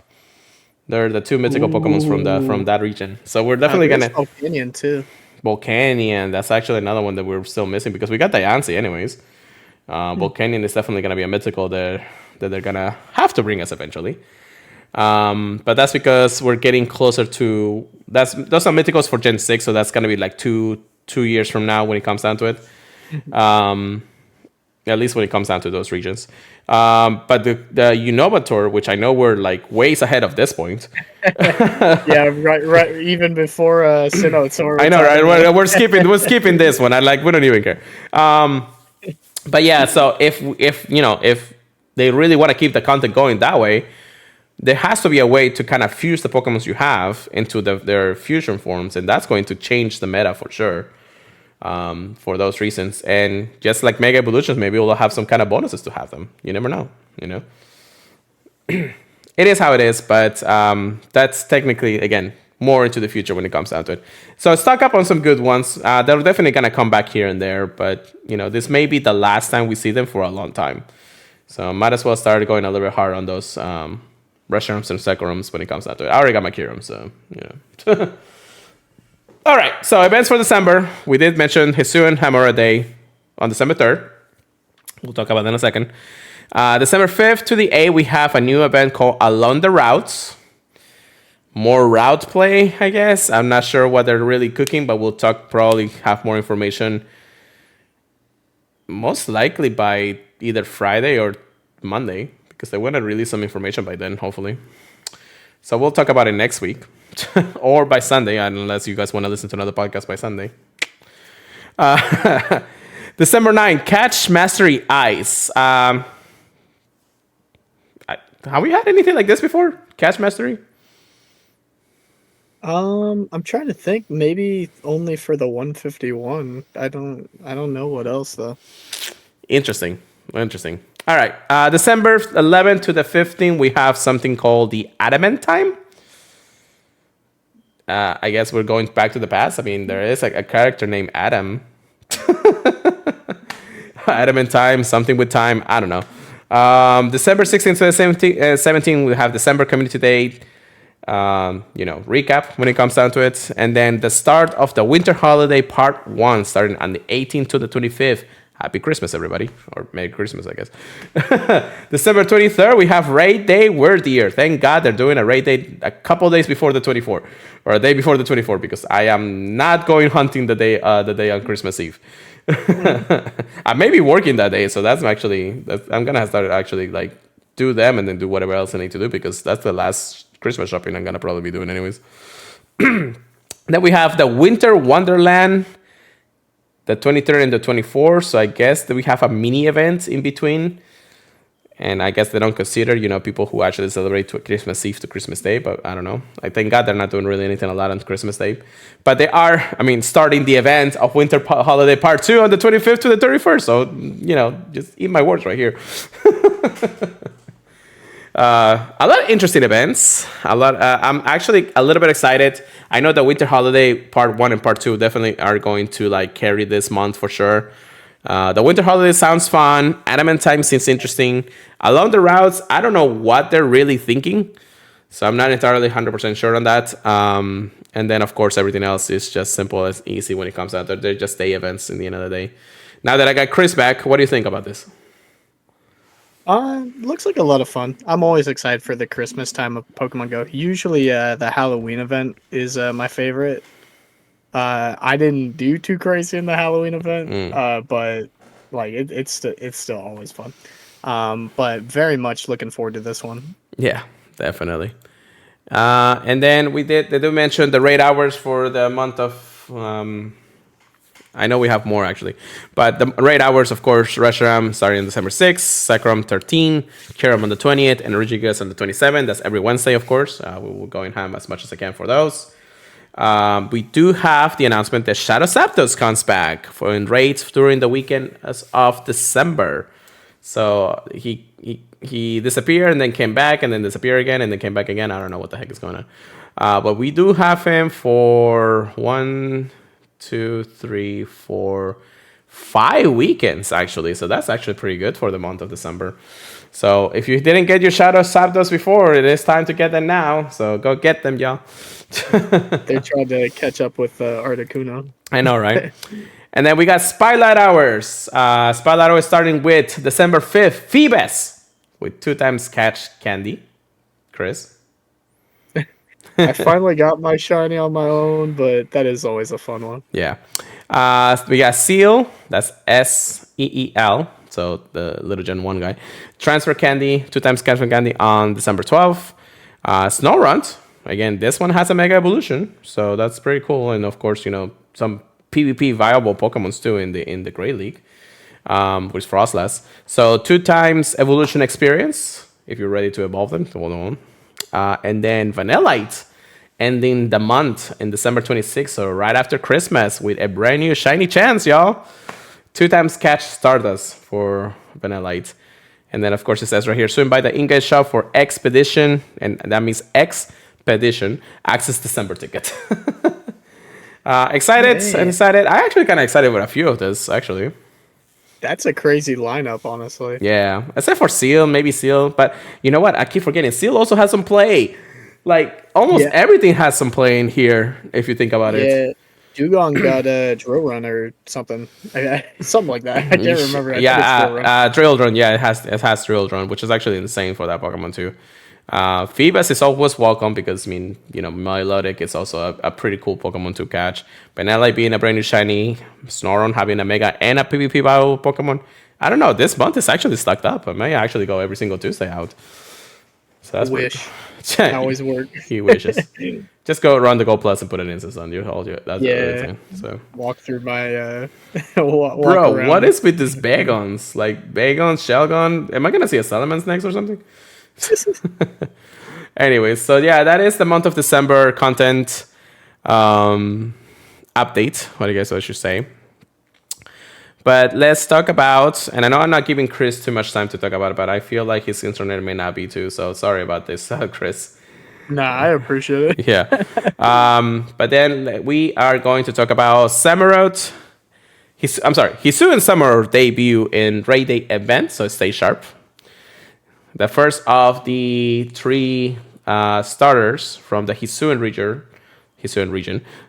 They're the two mythical Pokemons from that region. So we're definitely gonna Volcanion too. Volcanion, that's actually another one that we're still missing because we got Diancie anyways. Volcanion is definitely gonna be a mythical that they're gonna have to bring us eventually. But that's because we're getting closer to those are mythicals for Gen 6, so that's gonna be like two years from now when it comes down to it. At least when it comes down to those regions. But the Unova tour, which I know we're like ways ahead of this point. Yeah, right. Even before Sinnoh tour. I know, right? We're skipping this one. We don't even care. But yeah, so if they really want to keep the content going that way, there has to be a way to kind of fuse the Pokemons you have into their fusion forms, and that's going to change the meta for sure. For those reasons, and just like Mega Evolutions, maybe we'll have some kind of bonuses to have them. You never know. It is how it is, but that's technically, again, more into the future when it comes down to it. So stock up on some good ones. They're definitely gonna come back here and there, but this may be the last time we see them for a long time. So might as well start going a little bit hard on those Reshiram's and Sekorums when it comes down to it. I already got my Kyurem, so All right, so events for December. We did mention Hisuian Hamura Day on December 3rd. We'll talk about that in a second. December 5th to the 8th, we have a new event called Along the Routes. More route play, I guess. I'm not sure what they're really cooking, but we'll probably have more information most likely by either Friday or Monday, because they want to release some information by then, hopefully. So we'll talk about it next week. Or by Sunday, unless you guys want to listen to another podcast by Sunday. December 9th, Catch Mastery Ice. Have we had anything like this before? Catch Mastery? I'm trying to think. Maybe only for the 151. I don't know what else though. Interesting. All right. December 11th to the 15th, we have something called the Adamant Time. I guess we're going back to the past. I mean, there is a character named Adam. Adam and time, something with time. I don't know. December 16th to the 17th, we have December Community Day. Recap when it comes down to it. And then the start of the Winter Holiday Part 1, starting on the 18th to the 25th. Happy Christmas, everybody. Or Merry Christmas, I guess. December 23rd, we have Raid Day Word Year. Thank God they're doing a Raid Day a couple days before the 24th. Or a day before the 24th, because I am not going hunting the day on Christmas Eve. I may be working that day, so I'm going to start actually do them and then do whatever else I need to do, because that's the last Christmas shopping I'm going to probably be doing anyways. Then we have the Winter Wonderland, the 23rd and the 24th. So I guess that we have a mini event in between. And I guess they don't consider, people who actually celebrate Christmas Eve to Christmas Day. But I don't know. I thank God they're not doing really anything a lot on Christmas Day. But they are, starting the event of Winter Holiday Part 2 on the 25th to the 31st. So, just eat my words right here. A lot of interesting events. I'm actually a little bit excited. I know the Winter Holiday Part 1 and Part 2 definitely are going to carry this month for sure. The Winter Holiday sounds fun. Adamant Time seems interesting. Along the Routes, I don't know what they're really thinking, so I'm not entirely 100% sure on that. And then, of course, everything else is just simple as easy when it comes out. They're just day events in the end of the day. Now that I got Chris back, what do you think about this? Looks like a lot of fun. I'm always excited for the Christmas time of Pokemon Go. Usually, the Halloween event is my favorite. I didn't do too crazy in the Halloween event, but it's still always fun. But very much looking forward to this one. Yeah, definitely. And then they do mention the raid hours for the month of. I know we have more actually, but the raid hours, of course, Reshiram starting on December 6th, Sekorum 13, Kyurem on the 20th, and Regigigas on the 27th. That's every Wednesday, of course. We will go in ham as much as I can for those. We do have the announcement that Shadow Zapdos comes back in raids during the weekend of December. So he disappeared and then came back and then disappeared again and then came back again. I don't know what the heck is going on. But we do have him for 1, 2, 3, 4, 5 weekends actually. So that's actually pretty good for the month of December. So if you didn't get your Shadow Zapdos before, it is time to get them now. So go get them, y'all. They tried to catch up with Articuno. I know, right? And then we got Spotlight Hours. Spotlight Hours starting with December 5th, Phoebus, with 2 times catch candy. Chris? I finally got my shiny on my own, but that is always a fun one. Yeah. We got Seal. That's Seel. So the Little Gen 1 guy. Transfer Candy, 2 times Transfer Candy on December 12th. Snorunt. Again, this one has a Mega Evolution. So that's pretty cool. And of course, some PvP viable Pokemons too in the Great League. which is frostless. So 2 times evolution experience if you're ready to evolve them. And then Vanillite ending the month in December 26th, so right after Christmas, with a brand new shiny chance, y'all. 2 times catch Stardust for Vanillite. And then, of course, it says right here, soon buy the in-game shop for Expedition, and that means Expedition, access December ticket. Excited and excited. I actually kind of excited with a few of this, actually. That's a crazy lineup, honestly. Yeah, except for Seal, maybe Seal. But you know what? I keep forgetting. Seal also has some play. Like, almost everything has some play in here, if you think about it. Yeah, Dugong got a drill run or something. Something like that. I can't remember. Drill run. Yeah, it has drill run, which is actually insane for that Pokemon too. Phoebus is always welcome because, I mean, you know, Milotic is also a pretty cool Pokemon to catch. Benelli being a brand new shiny, Snorunt having a Mega and a PvP battle Pokemon. I don't know. This month is actually stacked up. I may actually go every single Tuesday out. So that's wish. That always work. He wishes. Just go run the Gold Plus and put it in the sun. That's everything. So walk through my bro, around. What is with these Bagons? Like Bagons, Shelgon? Am I gonna see a Salamence next or something? Anyways, so yeah, that is the month of December content update. What do you guys should say? But let's talk about, and I know I'm not giving Chris too much time to talk about it, but I feel like his internet may not be too, so sorry about this, Chris. Nah, I appreciate it. Yeah. But then we are going to talk about Samurott. Hisuian Samurott debut in Raid Day event, so stay sharp. The first of the 3 starters from the Hisuian region.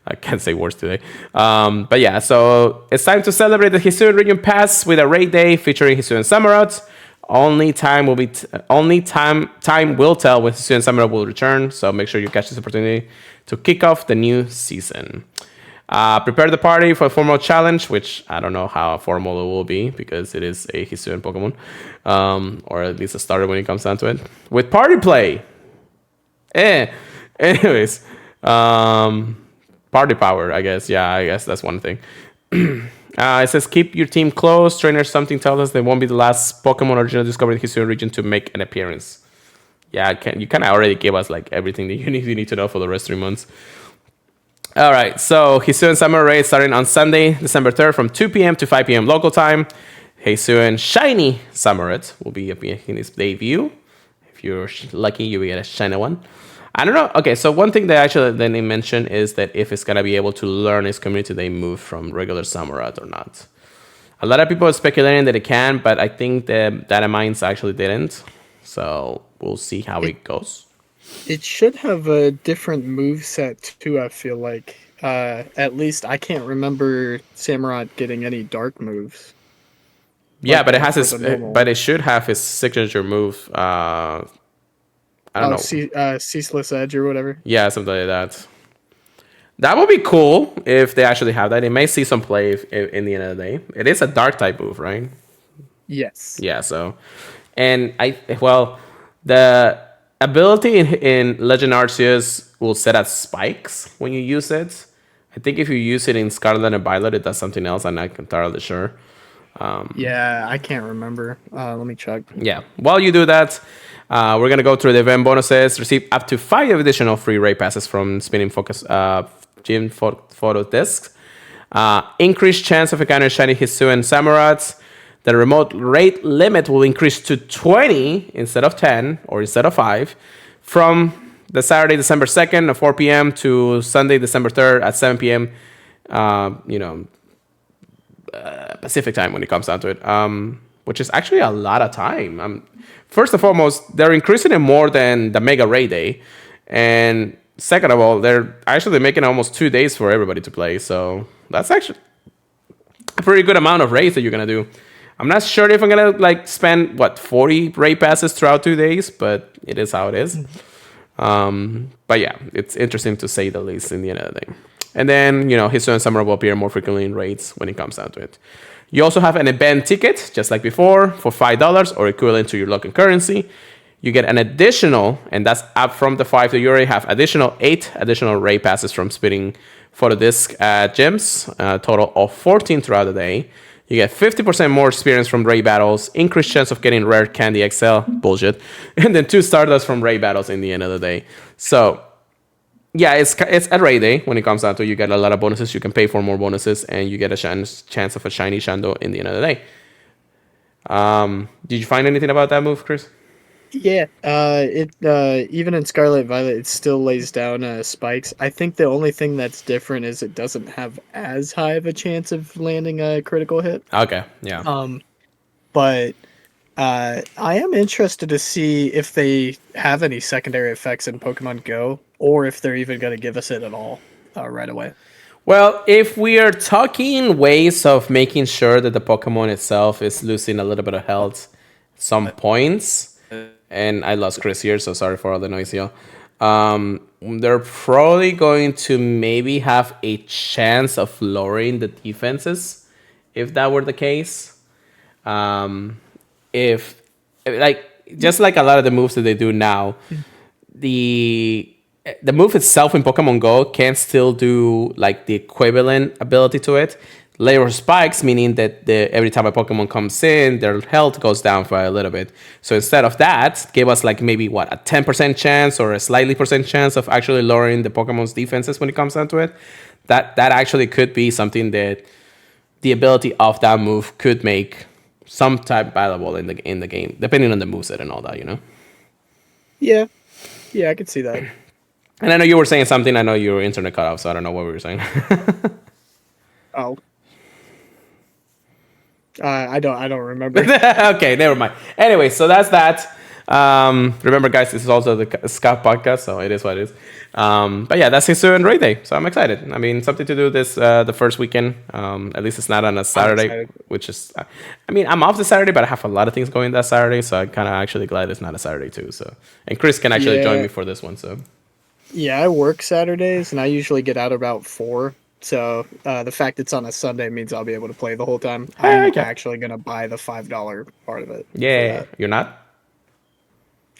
I can't say words today. But yeah, so it's time to celebrate the Hisuian region pass with a Raid Day featuring Hisuian Samurott. Only time will tell when Hisuian Samurott will return. So make sure you catch this opportunity to kick off the new season. Prepare the party for a formal challenge, which I don't know how formal it will be because it is a Hisuian Pokemon, or at least a starter when it comes down to it. With party play. Anyways, party power, I guess. Yeah, I guess that's one thing. It says keep your team close. Trainers something tells us they won't be the last Pokemon originally discovered in the Hisuian region to make an appearance. Yeah, you kind of already gave us like everything that you need to know for the rest of 3 months. All right, so Hisuian Summer Raid starting on Sunday, December 3rd from 2 p.m. to 5 p.m. local time. Hisuian Shiny Samurott will be in his debut. If you're lucky, you will get a shiny one. I don't know. Okay, so one thing that actually they mentioned is that if it's going to be able to learn its community, they move from regular Samurott or not. A lot of people are speculating that it can, but I think the data mines actually didn't. So we'll see how it goes. It should have a different moveset too, I feel like. At least I can't remember Samurott getting any dark moves. Yeah, but it should have his signature move. I don't know. Ceaseless Edge or whatever. Yeah, something like that. That would be cool if they actually have that. They may see some play in the end of the day. It is a dark type move, right? Yes. Yeah, so. And the ability in Legend Arceus will set as spikes when you use it. I think if you use it in Scarlet and Violet, it does something else. I'm not entirely sure. Yeah, I can't remember. Let me check. Yeah. While you do that, we're going to go through the event bonuses. Receive up to 5 additional free raid passes from Spinning Focus Gym Photo Discs. Increased chance of encountering shiny Hisuian Samurotts. The remote rate limit will increase to 20 instead of 10 or instead of 5 from the Saturday, December 2nd at 4 p.m. to Sunday, December 3rd at 7 p.m. Pacific time when it comes down to it, which is actually a lot of time. First and foremost, they're increasing it more than the Mega Raid Day. And second of all, they're actually making almost 2 days for everybody to play. So that's actually a pretty good amount of raids that you're going to do. I'm not sure if I'm going to spend 40 raid passes throughout 2 days, but it is how it is. But yeah, it's interesting to say the least in the end of the day. And then, Hisuian Summer will appear more frequently in raids when it comes down to it. You also have an event ticket, just like before, for $5 or equivalent to your local currency. You get an additional, and that's up from the 5 that you already have, 8 additional raid passes from Spinning Photo Disc gyms, a total of 14 throughout the day. You get 50% more experience from raid battles, increased chance of getting rare candy XL, bullshit, and then 2 Stardust from raid battles in the end of the day. So, yeah, it's at raid day when it comes down to it. You get a lot of bonuses. You can pay for more bonuses, and you get a chance of a shiny Shando in the end of the day. Did you find anything about that move, Chris? Yeah, even in Scarlet Violet, it still lays down spikes. I think the only thing that's different is it doesn't have as high of a chance of landing a critical hit. Okay, yeah. But I am interested to see if they have any secondary effects in Pokemon Go, or if they're even going to give us it at all right away. Well, if we are talking ways of making sure that the Pokemon itself is losing a little bit of health at some points, and I lost Chris here, so sorry for all the noise here. They're probably going to maybe have a chance of lowering the defenses, if that were the case. If like just like a lot of the moves that they do now, the move itself in Pokemon Go can still do like the equivalent ability to it. Layer spikes, meaning that every time a Pokemon comes in, their health goes down for a little bit. So instead of that, give us like maybe a 10% chance or a slightly percent chance of actually lowering the Pokemon's defenses when it comes down to it. That actually could be something that the ability of that move could make some type valuable in the game, depending on the moveset and all that, you know? Yeah, I could see that. And I know you were saying something. I know your internet cut off, so I don't know what we were saying. Oh. I don't remember. Okay, never mind. Anyway, so that's that. Remember, guys, this is also the Scott podcast, so it is what it is. But yeah, that's History and Raid Day, so I'm excited. I mean, something to do this the first weekend. At least it's not on a Saturday, which is. I mean, I'm off the Saturday, but I have a lot of things going that Saturday, so I'm kind of actually glad it's not a Saturday too. So, and Chris can actually join me for this one. So. Yeah, I work Saturdays, and I usually get out about 4. So the fact it's on a Sunday means I'll be able to play the whole time. I'm actually going to buy the $5 part of it. Yeah, you're not?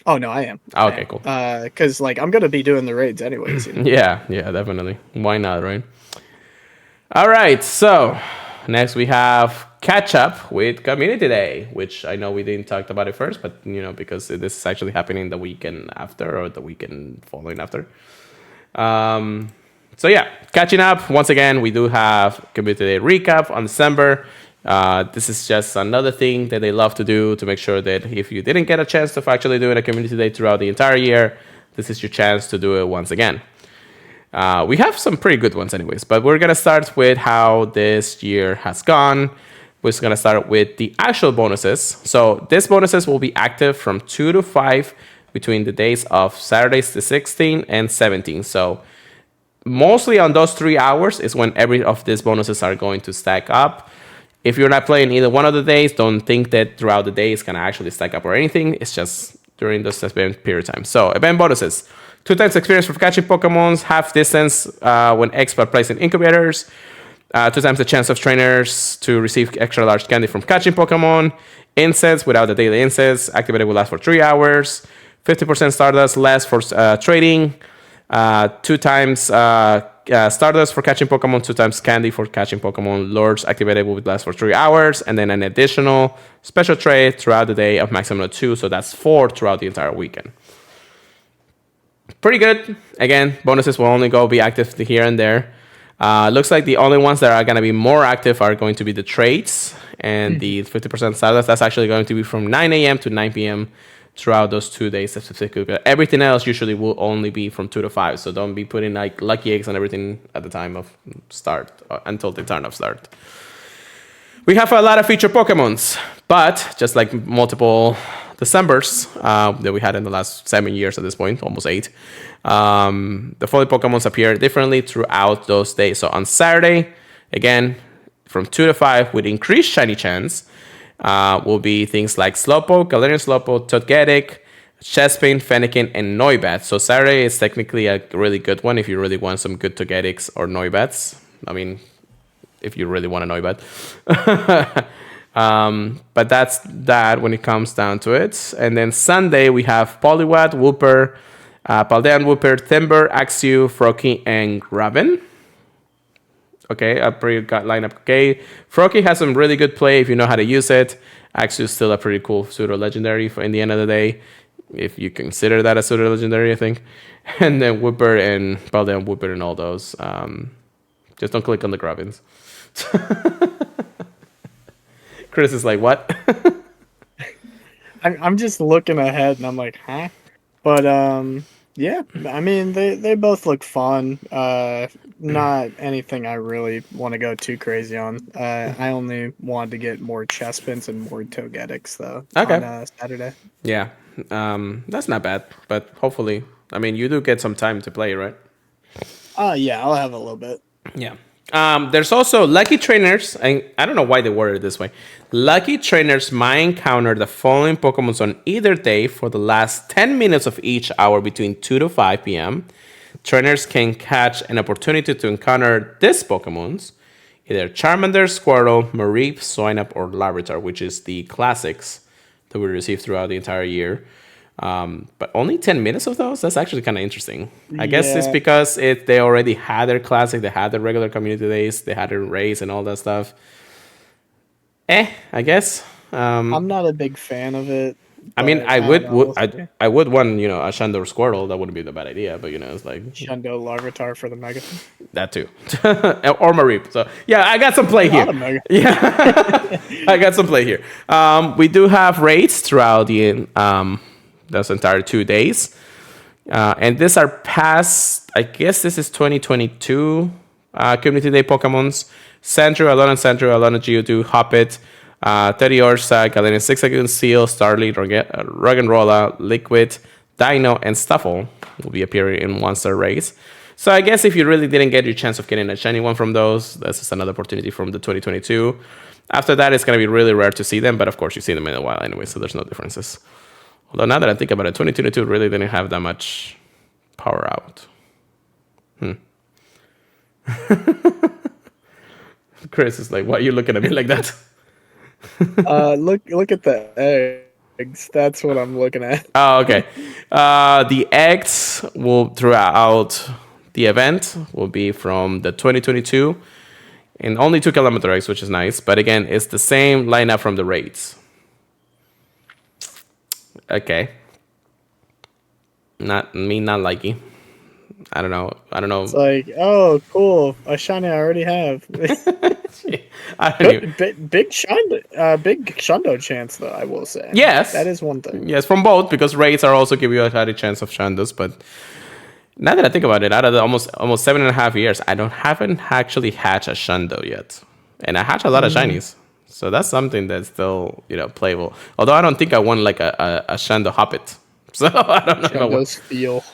Oh, no, I am. Oh, okay, cool. Because, like, I'm going to be doing the raids anyways. You know? Yeah, definitely. Why not, right? All right, so next we have catch up with Community Day, which I know we didn't talk about it first, but, you know, because this is actually happening the weekend after or the weekend following after. So yeah, catching up. Once again, we do have Community Day recap on December. This is just another thing that they love to do to make sure that if you didn't get a chance to actually do it at Community Day throughout the entire year, this is your chance to do it once again. We have some pretty good ones anyways, but we're going to start with how this year has gone. We're just going to start with the actual bonuses. So these bonuses will be active from 2 to 5 between the days of Saturdays the 16th and 17th. So mostly on those 3 hours is when every of these bonuses are going to stack up. If you're not playing either one of the days, don't think that throughout the day it's going to actually stack up or anything. It's just during this event period of time. So event bonuses. 2 times experience for catching Pokemons, half distance when expert placed in incubators, 2 times the chance of trainers to receive extra large candy from catching Pokemon, incense without the daily incense, activated will last for 3 hours, 50% Stardust less for trading, 2 times Stardust for catching Pokemon, 2 times candy for catching Pokemon, Lords activated will last for 3 hours, and then an additional special trade throughout the day of maximum of 2, so that's 4 throughout the entire weekend. Pretty good. Again, bonuses will only be active here and there. Looks like the only ones that are going to be more active are going to be the trades and the 50% Stardust. That's actually going to be from 9 a.m. to 9 p.m. throughout those 2 days specifically. Everything else usually will only be from 2 to 5. So don't be putting like lucky eggs and everything at the time of start until the turn of start. We have a lot of featured Pokemons, but just like multiple Decembers that we had in the last 7 years at this point, almost 8, the fully Pokemons appear differently throughout those days. So on Saturday, again, from 2 to 5 with increased shiny chance, will be things like Slowpoke, Galarian Slowpoke, Togetic, Chespin, Fennekin, and Noibat. So Saturday is technically a really good one if you really want some good Togetics or Noibats. I mean, if you really want a Noibat. But that's that when it comes down to it. And then Sunday, we have Poliwag, Wooper, Paldean Wooper, Timber, Axew, Froakie, and Graben. Okay, a pretty good lineup. Okay, Froakie has some really good play if you know how to use it. Actually, still a pretty cool pseudo legendary in the end of the day, if you consider that a pseudo legendary, I think. And then Whipper and Paldeon Whipper and all those. Just don't click on the Grubbins. Chris is like, what? I'm just looking ahead and I'm like, huh? But yeah, I mean they both look fun. Not anything I really want to go too crazy on. I only wanted to get more Chespins and more Togedix though Okay. on Saturday. Yeah, that's not bad. But hopefully, I mean, you do get some time to play, right? Yeah, I'll have a little bit. Yeah. There's also lucky trainers, and I don't know why they worded it this way. Lucky trainers might encounter the following Pokemon on either day for the last 10 minutes of each hour between 2 to 5 p.m. Trainers can catch an opportunity to encounter these Pokemons, either Charmander, Squirtle, Mareep, Swinub, or Larvitar, which is the classics that we receive throughout the entire year. But only 10 minutes of those? That's actually kind of interesting. I guess it's because they already had their classic, they had their regular community days, they had their race and all that stuff. I guess. I'm not a big fan of it. I mean, I don't would, know, we'll see. I would want, a Shandor Squirtle. That wouldn't be the bad idea, but it's like Shundo Larvitar for the Mega. that too, or Mareep. So yeah, I got some play here. Yeah, I got some play here. We do have raids throughout the those entire 2 days, and these are past. I guess this is 2022 Community Day Pokemons. Sandro, Alona Geodude, Hoppit, 30 Ursa, Galarian 6 Seal, Starly, Roggenrola, Liquid, Dino, and Stuffle will be appearing in one-star race. So I guess if you really didn't get your chance of getting a shiny one from those, this is another opportunity from the 2022. After that, it's going to be really rare to see them, but of course you see them in a while anyway, so there's no differences. Although now that I think about it, 2022 really didn't have that much power out. Chris is like, why are you looking at me like that? Look at the eggs. That's what I'm looking at. Oh, okay. The eggs will throughout the event will be from the 2022 and only 2 kilometer eggs, which is nice. But again, it's the same lineup from the raids. Okay. Not liking. I don't know. It's like, oh, cool. A shiny I already have. I don't even... big Shundo chance, though, I will say. Yes. That is one thing. Yes, from both, because raids are also give you a higher chance of Shandos. But now that I think about it, out of the almost 7.5 years, I haven't actually hatched a Shundo yet. And I hatch a lot of shinies. So that's something that's still, playable. Although I don't think I won like a Shando Hoppit. So I don't know if I won. Feel.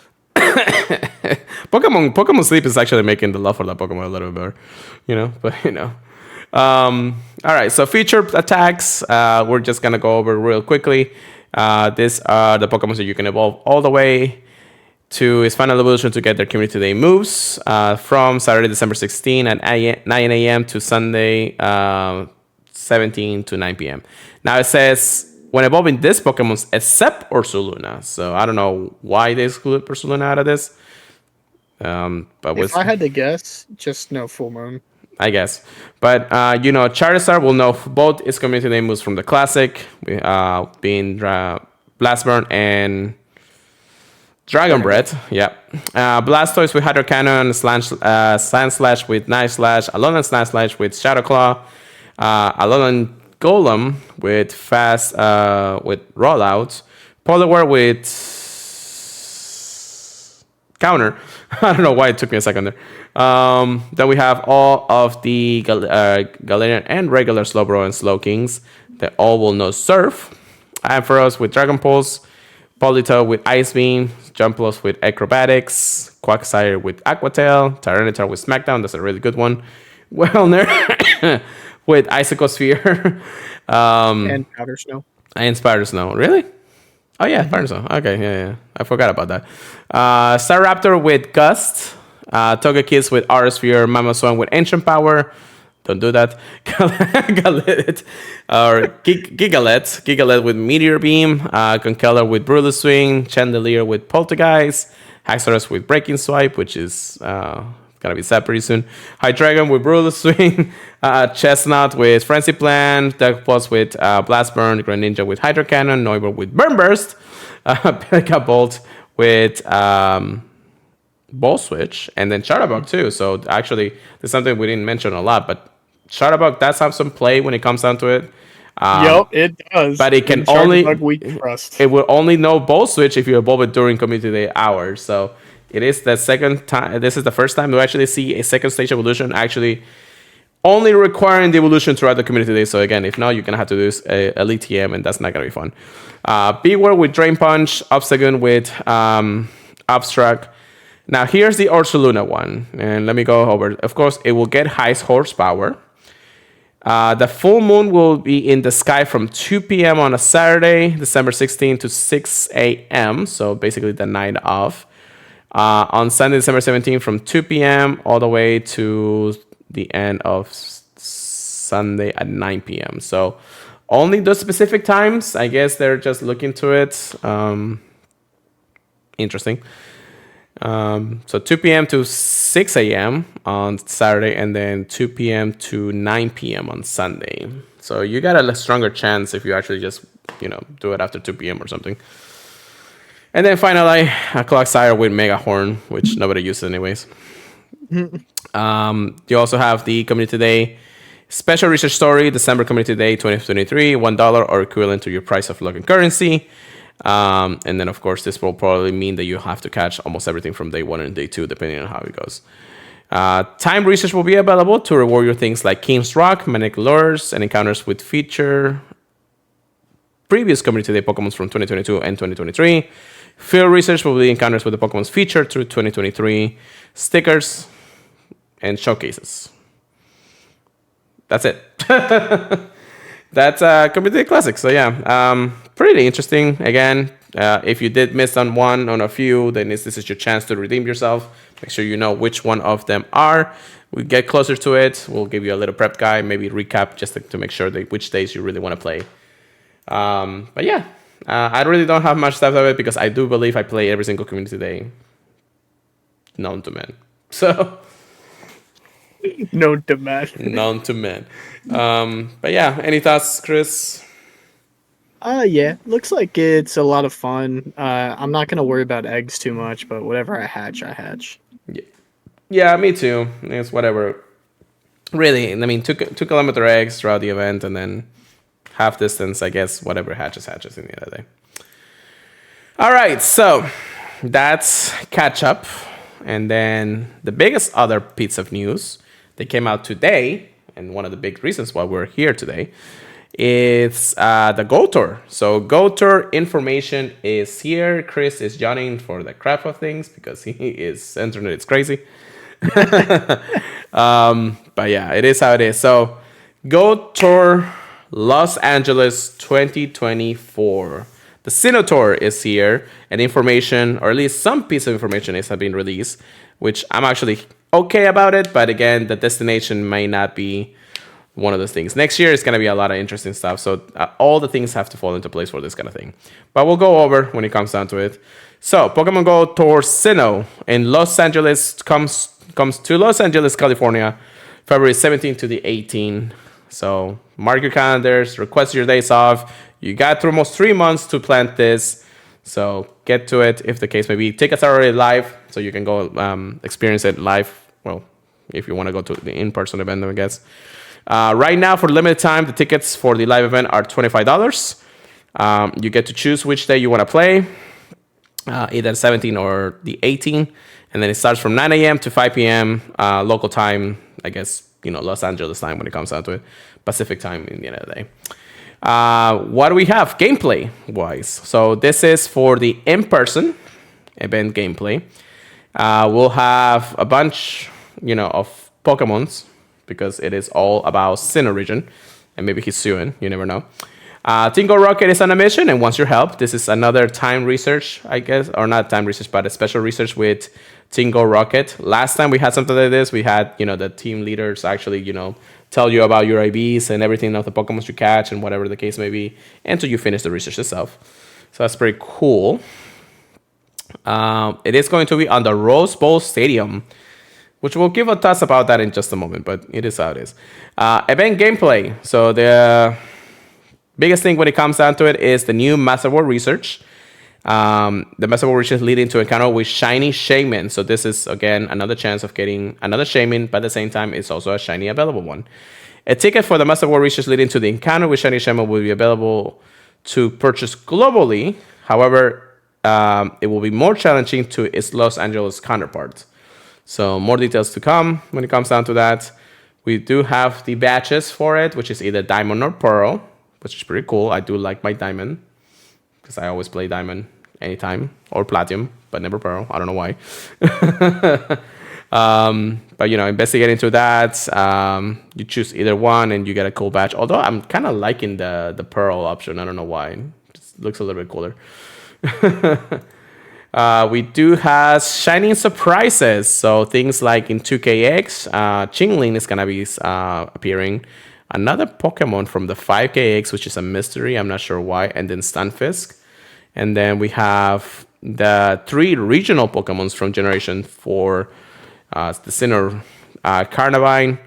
Pokemon Sleep is actually making the love for that Pokemon a little bit better, but all right, so feature attacks, we're just gonna go over real quickly. These are the Pokemon that you can evolve all the way to its final evolution to get their Community Day moves from Saturday, December 16 at 9 a.m. to Sunday, 17 to 9 p.m. Now it says when evolving this Pokemon except Ursaluna. So I don't know why they exclude Ursaluna out of this. But if I had to guess, just no Full Moon. I guess. But, Charizard will know both its Community Day moves from the Classic, being Blastburn and Dragon Breath. Yeah. Blastoise with Hydro Cannon, Sand Slash with Knife Slash, Alolan Sand Slash with Shadow Claw, Alolan Golem with fast with rollouts, Poliwhirl with counter. I don't know why it took me a second there. Then we have all of the Galarian and regular Slowbro and Slowkings that all will know Surf. Ampharos with Dragon Pulse, Polito with Ice Beam, Jumplos with Acrobatics, Quagsire with Aqua Tail, Tyranitar with Smackdown. That's a really good one. Wellner with Icicle Sphere. And Powder Snow. And Spider Snow. Really? Oh, yeah, Spider Snow. Okay, yeah. I forgot about that. Staraptor with Gust. Togekiss with Aura Sphere. Mamoswine with Ancient Power. Don't do that. Gigalette. Or Gigalette with Meteor Beam. Conkeldurr with Brutal Swing. Chandelier with Poltergeist. Haxorus with Breaking Swipe, which is gonna be set pretty soon. Hydreigon with Brutal Swing, Chestnut with Frenzy Plant, Duckpulse with Blast Burn, Greninja with Hydro Cannon, Noivern with Burn Burst, Pekka Bolt with Ball Switch, and then Shutterbug too. So actually, there's something we didn't mention a lot, but Shutterbug does have some play when it comes down to it. Yep, it does. But it can And only Shutterbug weak thrust. it will only know Ball Switch if you evolve it during Community Day hours. So it is the second time. This is the first time we actually see a second stage evolution actually only requiring the evolution throughout the Community Day. So again, if not, you're gonna have to do a Elite TM, and that's not gonna be fun. Beware with Drain Punch, Obstagoon with Abstract. Now here's the Ursaluna one, and let me go over. Of course, it will get highest horsepower. The full moon will be in the sky from 2 p.m. on a Saturday, December 16th to 6 a.m. So basically the night of. On Sunday, December 17th from 2 p.m. all the way to the end of Sunday at 9 p.m. So only those specific times. I guess they're just looking to it. Interesting. So 2 p.m. to 6 a.m. on Saturday, and then 2 p.m. to 9 p.m. on Sunday. So you got a stronger chance if you actually just, do it after 2 p.m. or something. And then finally, a Clock Sire with Mega Horn, which nobody uses anyways. You also have the Community Day Special Research Story, December Community Day 2023, $1 or equivalent to your price of local currency. And then, of course, this will probably mean that you have to catch almost everything from day 1 and day 2, depending on how it goes. Time research will be available to reward you things like King's Rock, Manic Lures, and encounters with feature previous Community Day Pokemon from 2022 and 2023. Field research will be encounters with the Pokemon's featured through 2023, stickers, and showcases. That's it. That's Community Day Classic. So yeah, pretty interesting. Again, if you did miss on one, on a few, then this is your chance to redeem yourself. Make sure you know which one of them are. We get closer to it. We'll give you a little prep guide, maybe recap just to make sure that which days you really want to play. But yeah, I really don't have much stuff of it because I do believe I play every single Community Day known to man. So known to man. Known to man. But yeah, any thoughts, Chris? Yeah, looks like it's a lot of fun. I'm not gonna worry about eggs too much, but whatever I hatch, I hatch. Yeah, me too. It's whatever. Really, I mean, 2 kilometer eggs throughout the event, and then half distance, I guess, whatever hatches in the other day. All right, so that's catch up. And then the biggest other piece of news that came out today, and one of the big reasons why we're here today, is the Go Tour. So Go Tour information is here. Chris is yawning for the crap of things because his internet is crazy. But yeah, it is how it is. So Go Tour Los Angeles 2024. The Sinnoh Tour is here, and information, or at least some piece of information, has been released, which I'm actually okay about it. But again, the destination may not be one of those things. Next year is going to be a lot of interesting stuff. So all the things have to fall into place for this kind of thing. But we'll go over when it comes down to it. So Pokemon Go Tour Sinnoh in Los Angeles comes to Los Angeles, California, February 17th to the 18th. So mark your calendars, request your days off. You got through almost 3 months to plan this. So get to it if the case may be. Tickets are already live, so you can go experience it live. Well, if you want to go to the in-person event, I guess. Right now, for limited time, the tickets for the live event are $25. You get to choose which day you want to play, either 17 or the 18. And then it starts from 9 a.m. to 5 p.m. Local time, I guess, Los Angeles time when it comes down to it. Pacific time in the end of the day. What do we have gameplay wise? So this is for the in-person event gameplay. We'll have a bunch, of Pokemons because it is all about Sinnoh region, and maybe he's suing. You never know. Tingle Rocket is on a mission and wants your help. This is another time research, I guess, or not time research, but a special research with Tingle Rocket. Last time we had something like this, we had, the team leaders actually, tell you about your IVs and everything of the Pokemon you catch and whatever the case may be until you finish the research itself. So that's pretty cool. It is going to be on the Rose Bowl Stadium. which we'll give a thoughts about that in just a moment, but it is how it is. Event gameplay. So the biggest thing when it comes down to it is the new Master War research. The Master War research leading to encounter with shiny shaman. So this is, again, another chance of getting another shaman, but at the same time, it's also a shiny available one. A ticket for the Master War research leading to the encounter with shiny shaman will be available to purchase globally. However, it will be more challenging to its Los Angeles counterpart. So more details to come when it comes down to that. We do have the badges for it, which is either Diamond or Pearl, which is pretty cool. I do like my Diamond because I always play Diamond anytime, or Platinum, but never Pearl. I don't know why. But, investigating into that, you choose either one and you get a cool badge. Although I'm kind of liking the Pearl option. I don't know why. It just looks a little bit cooler. We do have shining surprises. So things like in 2KX, Chingling is going to be appearing. Another Pokemon from the 5KX, which is a mystery. I'm not sure why. And then Stunfisk. And then we have the 3 regional Pokemons from Generation 4. The Sinnoh, Carnivine,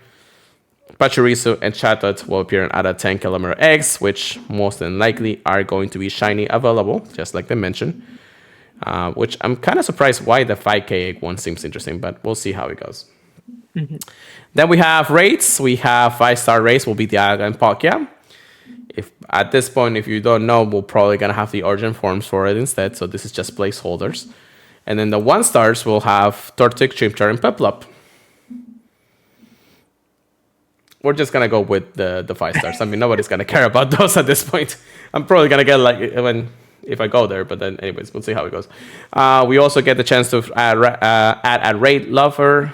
Pachirisu, and Chatot will appear in other 10km eggs, which most than likely are going to be shiny available, just like they mentioned. Which I'm kind of surprised why the 5K egg one seems interesting, but we'll see how it goes. Mm-hmm. Then we have raids. We have 5-star raids will be Dialga and Palkia. If at this point, if you don't know, we're probably gonna have the origin forms for it instead. So this is just placeholders. And then the 1-stars will have Tortic, Chimchar, and Piplup. We're just gonna go with the 5-stars. I mean, nobody's gonna care about those at this point. I'm probably gonna get if I go there, but then anyways, we'll see how it goes. We also get the chance to add a raid lover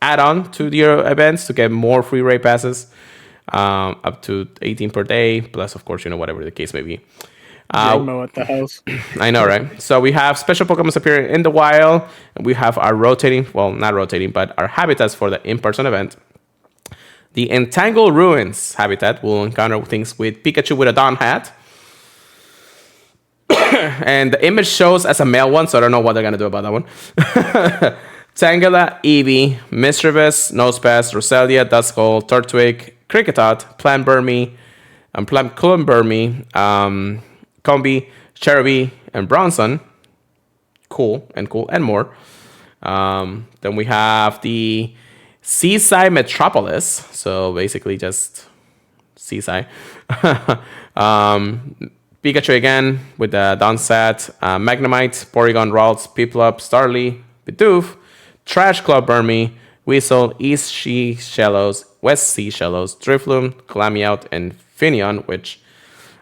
add-on to your events to get more free raid passes, up to 18 per day, plus of course, whatever the case may be. Demo at the house. I know, right? So we have special Pokemon appearing in the wild, and we have our not rotating, but our habitats for the in-person event. The Entangled Ruins habitat will encounter things with Pikachu with a Dawn hat. And the image shows as a male one, so I don't know what they're going to do about that one. Tangela, Eevee, Mischievous, Nosepass, Roselia, Duskull, Turtwig, Kricketot, Planburmy, Plumburmy, Combi, Cherubi, and Bronson. Cool, and more. Then we have the Seaside Metropolis. So basically just Seaside. Pikachu again with the Donsat, Magnemite, Porygon, Ralts, Piplup, Starly, Bidoof, Trash Club Burmy, Weasel, East Sea Shallows, West Sea Shallows, Drifloon, Glameout, and Finneon, which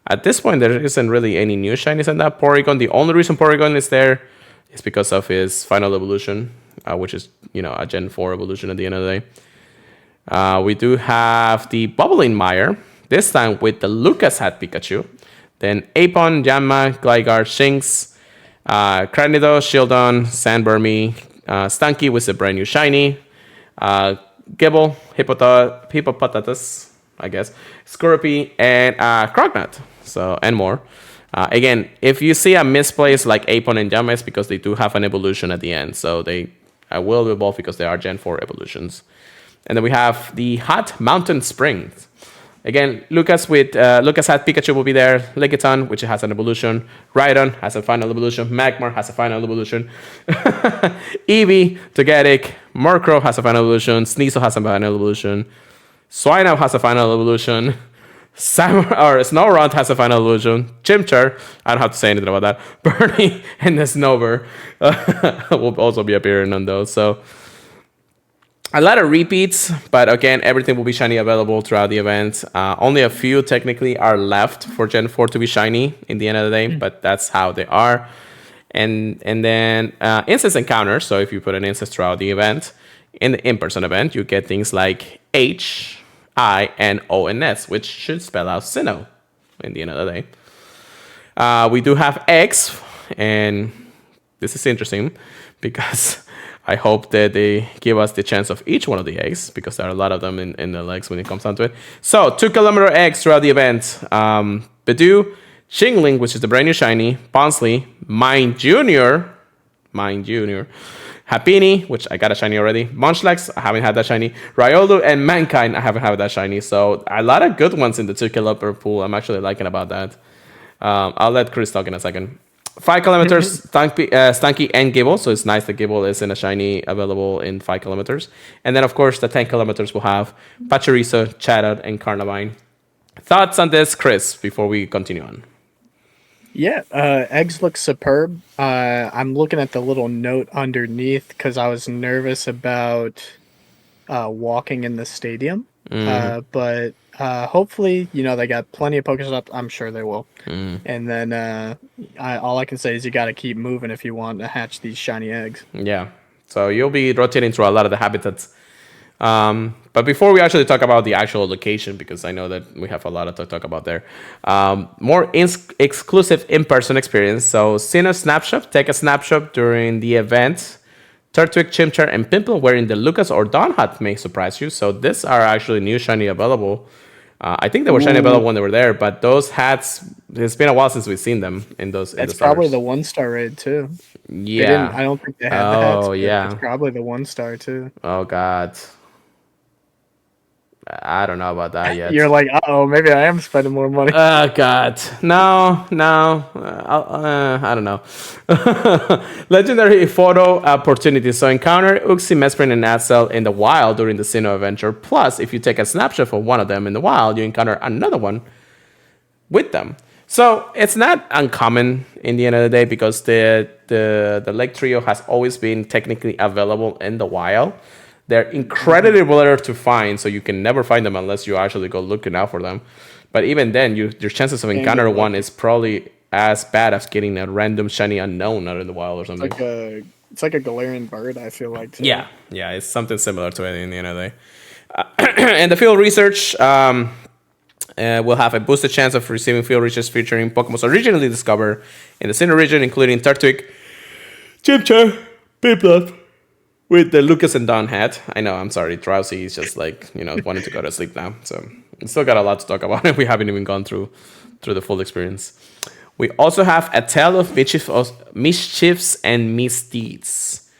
at this point there isn't really any new shinies in that Porygon. The only reason Porygon is there is because of his final evolution, which is, a Gen 4 evolution at the end of the day. We do have the Bubbling Mire, this time with the Lucas Hat Pikachu. Then Apon, Yanma, Gligar, Shinx, Cranido, Shieldon, Sandburmy, Stunky with a brand new shiny, Gibble, Hippopotamus, I guess, Scorpy, and Crognut. So, and more. Again, if you see a misplaced like Apon and Yanma, it's because they do have an evolution at the end. So they will evolve because they are Gen 4 evolutions. And then we have the Hot Mountain Springs. Again, Lucas has Pikachu will be there. Lickitung, which has an evolution. Rhydon has a final evolution. Magmar has a final evolution. Eevee, Togetic, Murkrow has a final evolution. Sneasel has a final evolution. Swinub has a final evolution. Snorunt has a final evolution. Chimchar, I don't have to say anything about that. Bernie and the Snover will also be appearing on those. So a lot of repeats, but again, everything will be shiny available throughout the event. Only a few technically are left for Gen 4 to be shiny in the end of the day, but that's how they are. And then instance encounters. So if you put an instance throughout the event, in the in-person event, you get things like H, I, and O, and S, which should spell out Sinnoh in the end of the day. We do have X, and this is interesting because I hope that they give us the chance of each one of the eggs, because there are a lot of them in the legs when it comes down to it. So, 2km eggs throughout the event. Bidoo, Chingling, which is the brand new shiny, Ponsley, Mine Jr., Happiny, which I got a shiny already. Munchlax, I haven't had that shiny. Riolu and Mankind, I haven't had that shiny. So a lot of good ones in the 2 kilometer pool. I'm actually liking about that. I'll let Chris talk in a second. 5 kilometers, Stanky and Gibble. So it's nice that Gibble is in a shiny available in 5 kilometers. And then, of course, the 10 kilometers will have Pachirisu, Chatot, and Carnivine. Thoughts on this, Chris, before we continue on? Yeah, eggs look superb. I'm looking at the little note underneath because I was nervous about walking in the stadium. But hopefully, they got plenty of Pokestops. I'm sure they will. And then all I can say is you got to keep moving if you want to hatch these shiny eggs. Yeah. So you'll be rotating through a lot of the habitats. But before we actually talk about the actual location, because I know that we have a lot to talk about there, more exclusive in-person experience. So Sinnoh Snapshot, take a snapshot during the event. Turtwig, Chimchar, and Pimple wearing the Lucas or Dawn hat may surprise you. So these are actually new shiny available. I think they were shiny available when they were there, but those hats, it's been a while since we've seen them in those. That's probably the 1-star raid too. Yeah. I don't think they had the hats. Oh, yeah. It's probably the 1-star too. Oh, God. I don't know about that yet. You're like, maybe I am spending more money. Oh, God. No. I don't know. Legendary photo opportunities. So encounter Uxie, Mesprin, and Axel in the wild during the Sinnoh adventure. Plus, if you take a snapshot of one of them in the wild, you encounter another one with them. So it's not uncommon in the end of the day because the Lake Trio has always been technically available in the wild. They're incredibly rare to find, so you can never find them unless you actually go looking out for them. But even then, your chances of encountering one is probably as bad as getting a random shiny unknown out in the wild or something. It's like a Galarian bird, I feel like, too. Yeah, it's something similar to it in the end of the day. And the field research will have a boosted chance of receiving field research featuring Pokémon originally discovered in the Sinnoh region, including Turtwig, Chimchar, Piplup, with the Lucas and Dawn hat. I know, I'm sorry, Drowsy is just wanting to go to sleep now. So we still got a lot to talk about, and we haven't even gone through the full experience. We also have a tale of mischiefs and misdeeds.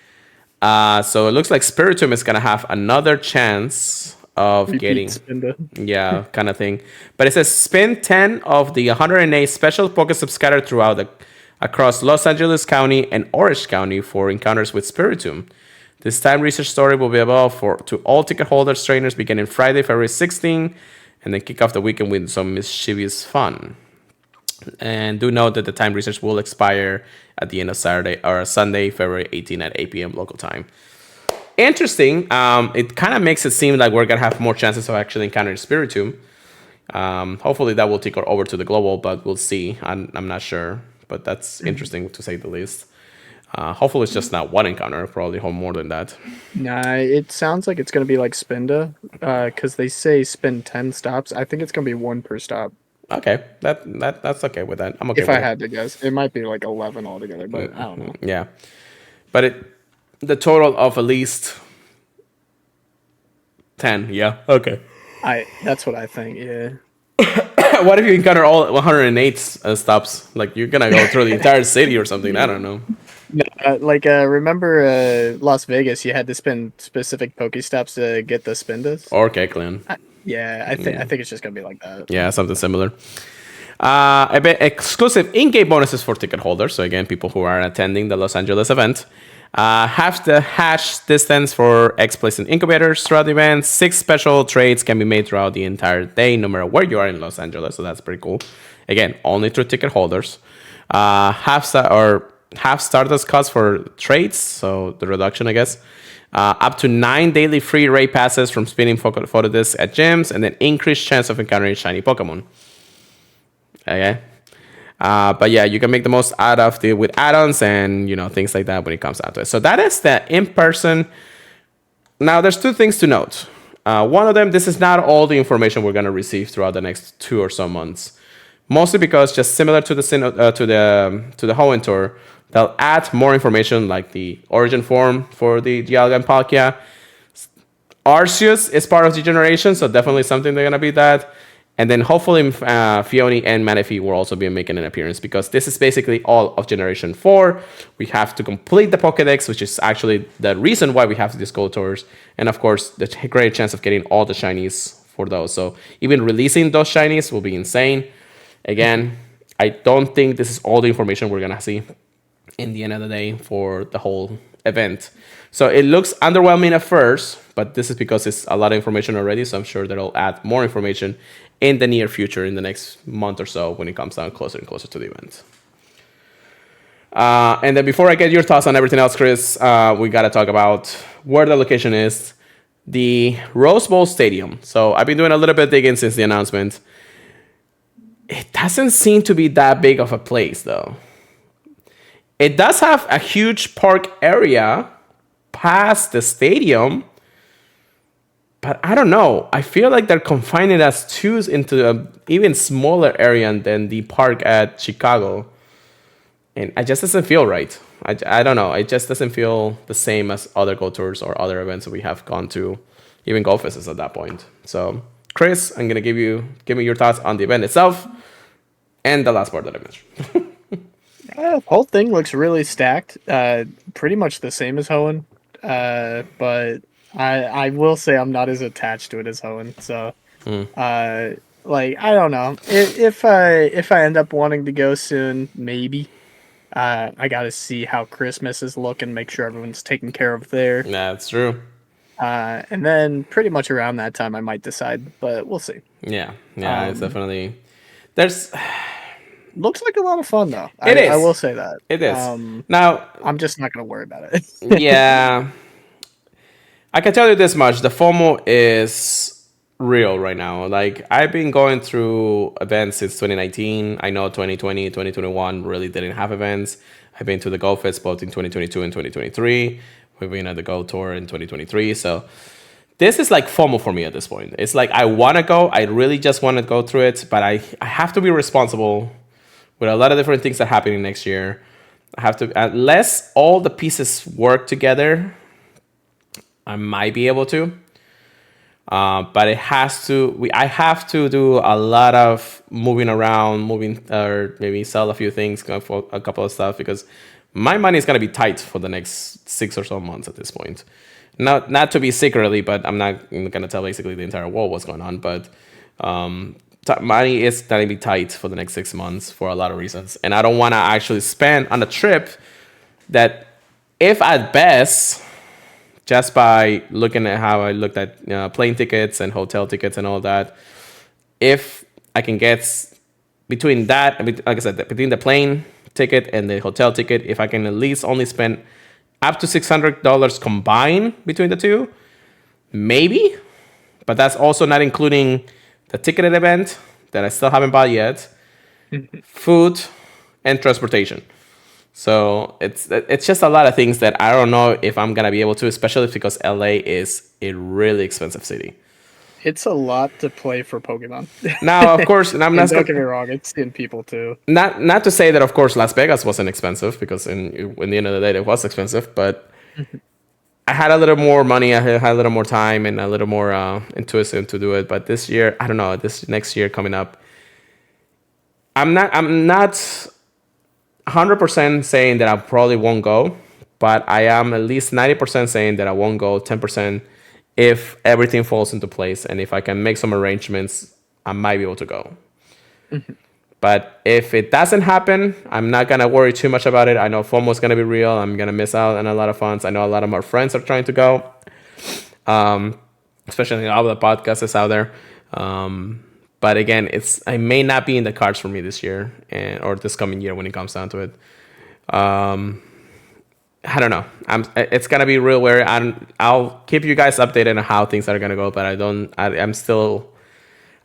So it looks like Spiritomb is gonna have another chance of getting kind of thing. But it says spin 10 of the 108 special Pokestops scattered throughout across Los Angeles County and Orange County for encounters with Spiritomb. This time research story will be available to all ticket holders, trainers beginning Friday, February 16, and then kick off the weekend with some mischievous fun. And do note that the time research will expire at the end of Sunday, February 18 at 8 p.m. local time. Interesting. It kind of makes it seem like we're going to have more chances of actually encountering Spiritomb. Hopefully that will tickle over to the global, but we'll see. I'm not sure, but that's interesting to say the least. Hopefully it's just not one encounter, probably more than that. Nah, it sounds like it's going to be like Spinda, because they say spin 10 stops. I think it's going to be 1 per stop. Okay, that's okay with that. I'm okay if with I had to guess. It might be like 11 altogether, but I don't know. Yeah. But the total of at least 10, yeah. Okay. That's what I think, yeah. What if you encounter all 108 stops? Like, you're going to go through the entire city or something. I don't know. No, remember Las Vegas, you had to spin specific Pokestops to get the Spindas? Or Kecleon. I think it's just going to be like that. Yeah, something similar. A bit exclusive in-game bonuses for ticket holders. So again, people who are attending the Los Angeles event. Half the hatch distance for X placed in incubators throughout the event. 6 special trades can be made throughout the entire day, no matter where you are in Los Angeles. So that's pretty cool. Again, only through ticket holders. Half Stardust cost for trades, so the reduction, I guess. Up to 9 daily free raid passes from spinning photo discs at gyms, and then increased chance of encountering shiny Pokemon. Okay. But yeah, you can make the most out of with add-ons and things like that when it comes down to it. So that is the in-person. Now, there's 2 things to note. One of them, this is not all the information we're going to receive throughout the next 2 or so months. Mostly because, just similar to the Hoenn Tour, they'll add more information like the origin form for the Dialga and Palkia. Arceus is part of the generation, so definitely something they're going to be that. And then hopefully Fione and Manaphy will also be making an appearance, because this is basically all of Generation 4. We have to complete the Pokédex, which is actually the reason why we have these Gold Tours. And of course, the great chance of getting all the shinies for those. So even releasing those shinies will be insane. Again, I don't think this is all the information we're going to see in the end of the day for the whole event. So it looks underwhelming at first, but this is because it's a lot of information already. So I'm sure they'll add more information in the near future, in the next month or so, when it comes down closer and closer to the event. And then before I get your thoughts on everything else, Chris, we got to talk about where the location is, the Rose Bowl Stadium. So I've been doing a little bit of digging since the announcement. It doesn't seem to be that big of a place, though. It does have a huge park area past the stadium, but I don't know. I feel like they're confining us too into an even smaller area than the park at Chicago. And it just doesn't feel right. I don't know. It just doesn't feel the same as other Go Tours or other events that we have gone to, even Go Fests at that point. So, Chris, I'm going to give me your thoughts on the event itself and the last part that I mentioned. The whole thing looks really stacked. Pretty much the same as Hoenn. But I will say I'm not as attached to it as Hoenn. So, like, I don't know. If I end up wanting to go soon, maybe. I got to see how Christmas is looking, make sure everyone's taken care of there. That's true. And then pretty much around that time I might decide, but we'll see. Yeah, it's definitely... There's... Looks like a lot of fun, though. It is. I will say that. It is. Now, I'm just not going to worry about it. Yeah. I can tell you this much. The FOMO is real right now. Like, I've been going through events since 2019. I know 2020, 2021 really didn't have events. I've been to the Go Fest both in 2022 and 2023. We've been at the Go Tour in 2023. So this is like FOMO for me at this point. It's like I want to go. I really just want to go through it. But I have to be responsible with a lot of different things that are happening next year. I have to, unless all the pieces work together, I might be able to. But it has to, I have to do a lot of moving around, or maybe sell a few things, for a couple of stuff, because my money is going to be tight for the next 6 or so months at this point. Not to be secretly, but I'm not going to tell basically the entire world what's going on. But money is going to be tight for the next 6 months for a lot of reasons. And I don't want to actually spend on a trip that, if at best, just by looking at how I looked at plane tickets and hotel tickets and all that, if I can get between that, like I said, between the plane ticket and the hotel ticket, if I can at least only spend up to $600 combined between the two, maybe. But that's also not including the ticketed event that I still haven't bought yet, food, and transportation. So it's just a lot of things that I don't know if I'm gonna be able to, especially because LA is a really expensive city. It's a lot to play for Pokemon. Now, of course, and I'm not. Don't get me wrong; it's in people too. Not to say that, of course, Las Vegas wasn't expensive, because in the end of the day, it was expensive. But I had a little more money, I had a little more time, and a little more intuition to do it. But this year, I don't know. This next year coming up, I'm not 100% saying that I probably won't go, but I am at least 90% saying that I won't go. 10%. If everything falls into place and if I can make some arrangements, I might be able to go. But if it doesn't happen, I'm not going to worry too much about it. I know FOMO is going to be real. I'm going to miss out on a lot of funds. I know a lot of my friends are trying to go, especially all the podcasts out there. But again, it may not be in the cards for me this year or this coming year when it comes down to it. I don't know. It's gonna be real weird. I'll keep you guys updated on how things are gonna go. But I'm still.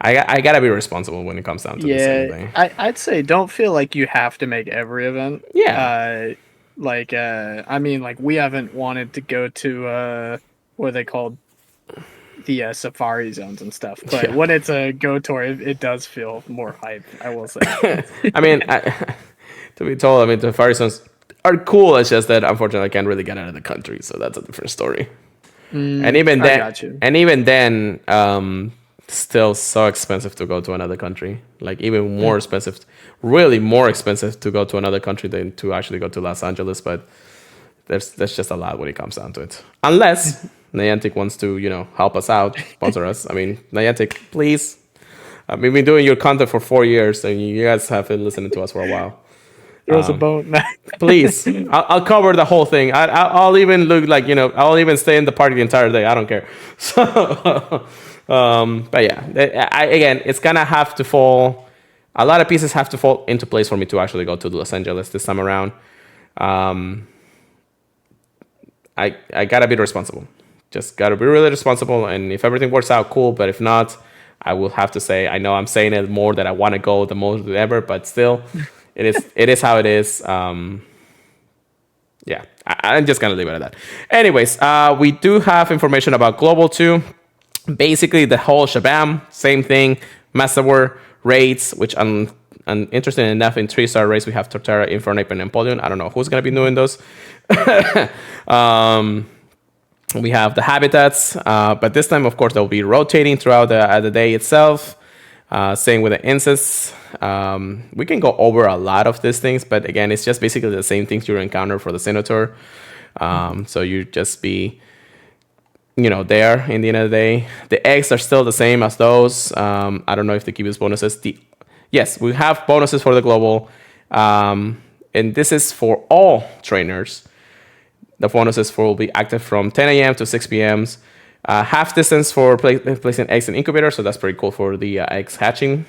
I gotta be responsible when it comes down to this thing. I'd say don't feel like you have to make every event. Yeah. I mean, like, we haven't wanted to go to what are they called? The safari zones and stuff. But when it's a Go Tour, it does feel more hype, I will say. I mean, to be told, the safari zones are cool. It's just that unfortunately I can't really get out of the country, so that's a different story. And even then, still so expensive to go to another country. Like even more expensive, really more expensive to go to another country than to actually go to Los Angeles. But there's just a lot when it comes down to it. Unless Niantic wants to, help us out, sponsor us. I mean, Niantic, please. We've been doing your content for 4 years, and you guys have been listening to us for a while. Throw us a bone. Please, I'll cover the whole thing. I'll even look like, I'll even stay in the party the entire day. I don't care. So, but yeah, again, it's gonna have to fall. A lot of pieces have to fall into place for me to actually go to Los Angeles this time around. I gotta be responsible. Just gotta be really responsible. And if everything works out, cool. But if not, I will have to say, I know I'm saying it more that I want to go the most ever, but still, it is how it is. Yeah, I'm just gonna leave it at that. Anyways, we do have information about Global 2. Basically, the whole shabam, same thing. Masterware raids, which I'm interested enough in 3-star raids. We have Torterra, Infernape, and Empoleon. I don't know who's gonna be doing those. We have the habitats, but this time, of course, they'll be rotating throughout the day itself. Same with the incense. We can go over a lot of these things, but again, it's just basically the same things you encounter for the Senator. So you just be, there in the end of the day. The eggs are still the same as those. I don't know if they give us bonuses. Yes, we have bonuses for the global. And this is for all trainers. The bonuses will be active from 10 a.m. to 6 p.m. Half distance for placing eggs in incubator, so that's pretty cool for the eggs hatching.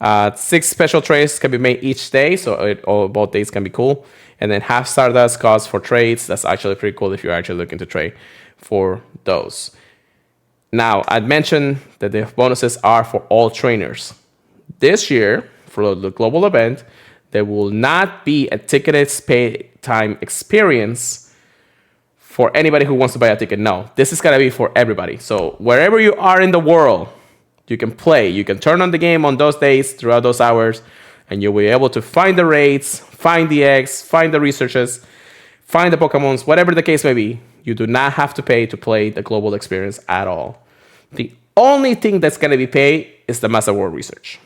6 special trays can be made each day, so both days can be cool. And then half Stardust cost for trades. That's actually pretty cool if you're actually looking to trade for those. Now, I'd mentioned that the bonuses are for all trainers. This year, for the global event, there will not be a ticketed pay time experience for anybody who wants to buy a ticket. No, this is going to be for everybody. So wherever you are in the world, you can play. You can turn on the game on those days, throughout those hours, and you'll be able to find the raids, find the eggs, find the researches, find the Pokémons, whatever the case may be. You do not have to pay to play the global experience at all. The only thing that's going to be paid is the Master World research.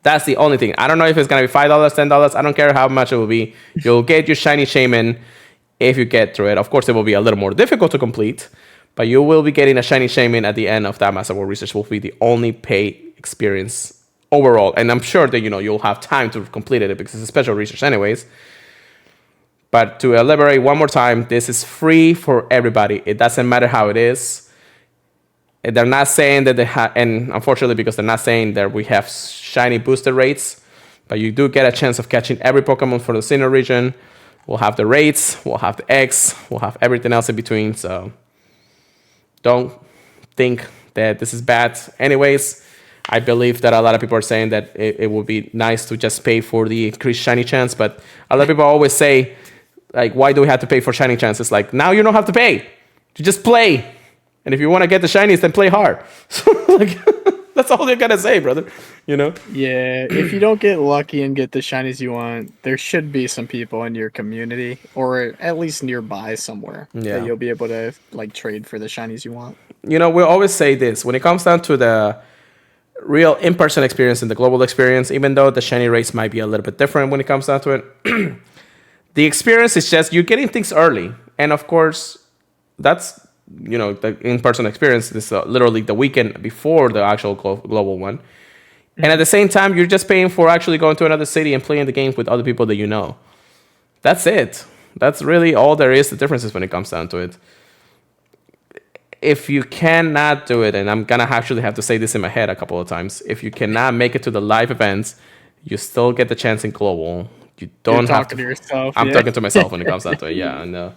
That's the only thing. I don't know if it's going to be $5, $10. I don't care how much it will be. You'll get your shiny shaman if you get through it. Of course, it will be a little more difficult to complete, but you will be getting a shiny shaman at the end of that Master World research. Will be the only paid experience overall. And I'm sure that, you'll have time to complete it because it's a special research anyways. But to elaborate one more time, this is free for everybody. It doesn't matter how it is. They're not saying that they have, and unfortunately, because they're not saying that we have shiny booster rates, but you do get a chance of catching every Pokemon for the Sinnoh region. We'll have the raids, we'll have the eggs, we'll have everything else in between. So don't think that this is bad. Anyways, I believe that a lot of people are saying that it would be nice to just pay for the increased shiny chance. But a lot of people always say, like, why do we have to pay for shiny chances? Like, now you don't have to pay. You just play. And if you want to get the shinies, then play hard. So, like, that's all they're going to say, brother. Yeah, if you don't get lucky and get the shinies you want, there should be some people in your community or at least nearby somewhere that you'll be able to trade for the shinies you want. We always say this. When it comes down to the real in-person experience and the global experience, even though the shiny rates might be a little bit different when it comes down to it, the experience is just you're getting things early. And of course, that's, the in-person experience is literally the weekend before the actual global one. And at the same time, you're just paying for actually going to another city and playing the game with other people that you know. That's it. That's really all there is. The differences when it comes down to it. If you cannot do it, and I'm going to actually have to say this in my head a couple of times, if you cannot make it to the live events, you still get the chance in global. You don't have to. Yourself, I'm talking to myself when it comes down to it. Yeah, I know.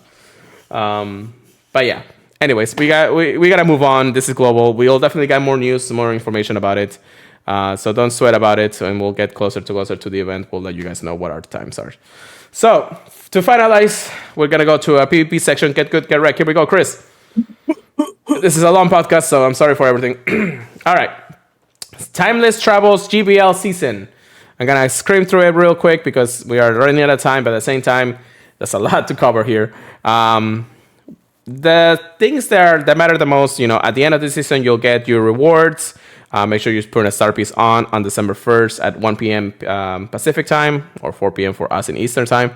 But yeah. Anyways, we got to move on. This is global. We'll definitely get more news, more information about it. So don't sweat about it, and we'll get closer to the event. We'll let you guys know what our times are. So to finalize, we're gonna go to a PvP section. Get good, get wrecked. Here we go, Chris. This is a long podcast, so I'm sorry for everything. All right, Timeless Travels GBL season. I'm gonna scream through it real quick because we are running out of time, but at the same time, there's a lot to cover here. the things that matter the most, at the end of the season, you'll get your rewards. Make sure you put a star piece on December 1st at 1 p.m. Pacific time or 4 p.m. for us in Eastern time.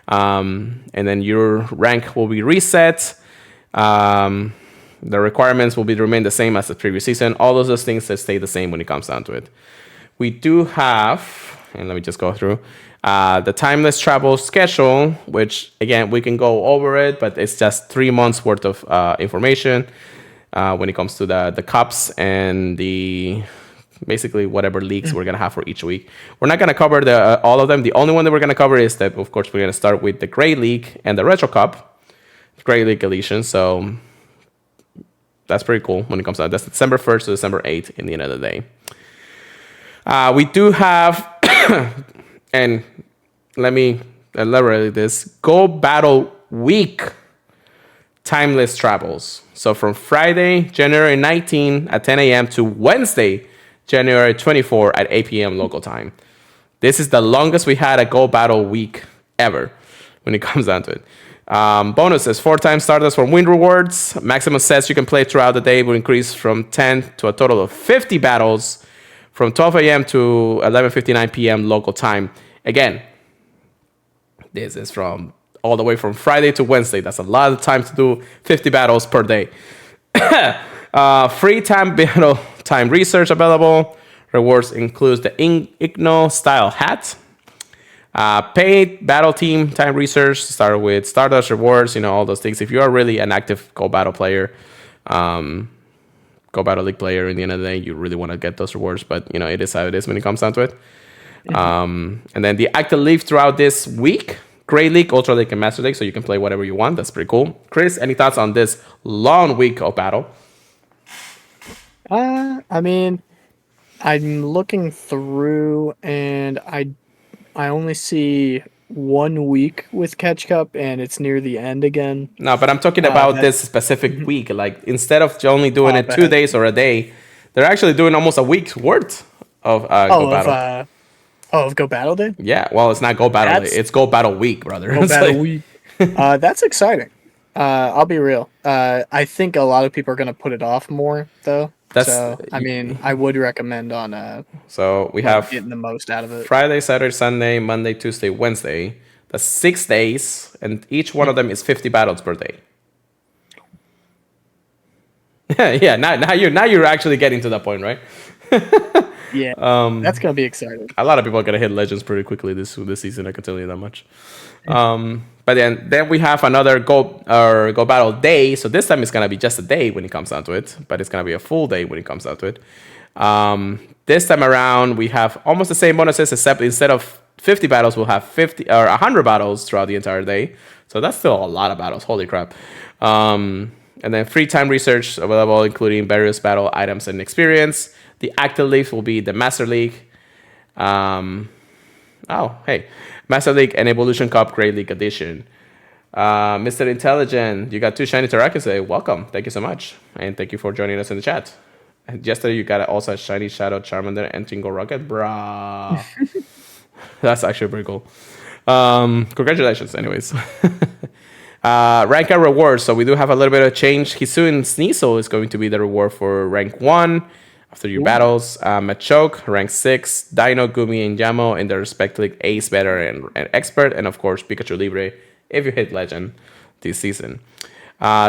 And then your rank will be reset. The requirements will remain the same as the previous season. All of those things that stay the same when it comes down to it. We do have, and let me just go through, the timeless travel schedule, which again, we can go over it, but it's just 3 months worth of information when it comes to the cups and the basically whatever leagues we're going to have for each week. We're not going to cover all of them. The only one that we're going to cover is that, of course, we're going to start with the Great League and the Retro Cup, Great League Edition. So that's pretty cool when it comes out. That's December 1st to December 8th in the end of the day. We do have, and let me elaborate this, Go Battle Week timeless travels. So from Friday, January 19 at 10 a.m. to Wednesday, January 24 at 8 p.m. local time. This is the longest we had a Go Battle Week ever when it comes down to it. Bonuses, 4 times Stardust for win rewards. Maximum sets you can play throughout the day will increase from 10 to a total of 50 battles from 12 a.m. to 11:59 p.m. local time. Again, this is from all the way from Friday to Wednesday. That's a lot of time to do 50 battles per day. Free time battle time research available. Rewards includes the Igno style hat. Paid battle team time research. Start with Stardust rewards, all those things. If you are really an active Go Battle player, Go Battle League player, in the end of the day, you really want to get those rewards. But, it is how it is when it comes down to it. And then the active league throughout this week. Great League, Ultra League, and Master League, so you can play whatever you want. That's pretty cool. Chris, any thoughts on this long week of battle? I mean, I'm looking through, and I only see 1 week with Catch Cup, and it's near the end again. No, but I'm talking about this specific week. Like, instead of only doing it 2 days or a day, they're actually doing almost a week's worth of Go Battle. Of Go Battle Day? Yeah, well, it's not Go Battle Day. It's Go Battle Week, brother. Go Battle Week. That's exciting. I'll be real. I think a lot of people are going to put it off more, though. I would recommend on so we have getting the most out of it. Friday, Saturday, Sunday, Monday, Tuesday, Wednesday. That's 6 days, and each one of them is 50 battles per day. Yeah, now you're actually getting to that point, right? Yeah, that's gonna be exciting. A lot of people are gonna hit Legends pretty quickly this season. I can tell you that much. But then we have another Go Battle Day. So this time it's gonna be just a day when it comes down to it, but it's gonna be a full day when it comes down to it. This time around we have almost the same bonuses, except instead of 50 battles, we'll have 50 or 100 battles throughout the entire day. So that's still a lot of battles. Holy crap! And then free time research available, including various battle items and experience. The active leagues will be the Master League. Master League and Evolution Cup Great League Edition. Mr. Intelligent, you got 2 shiny Terrakis today. Welcome. Thank you so much. And thank you for joining us in the chat. And yesterday you got also a shiny Shadow Charmander and Tingle Rocket. Brah. That's actually pretty cool. Congratulations, anyways. Rank and rewards. So we do have a little bit of change. Hisuian Sneasel is going to be the reward for rank 1. After your battles, Machoke, rank 6, Dino, Gumi, and Yamo in their respectively Ace, Veteran, and Expert, and of course Pikachu Libre if you hit Legend this season.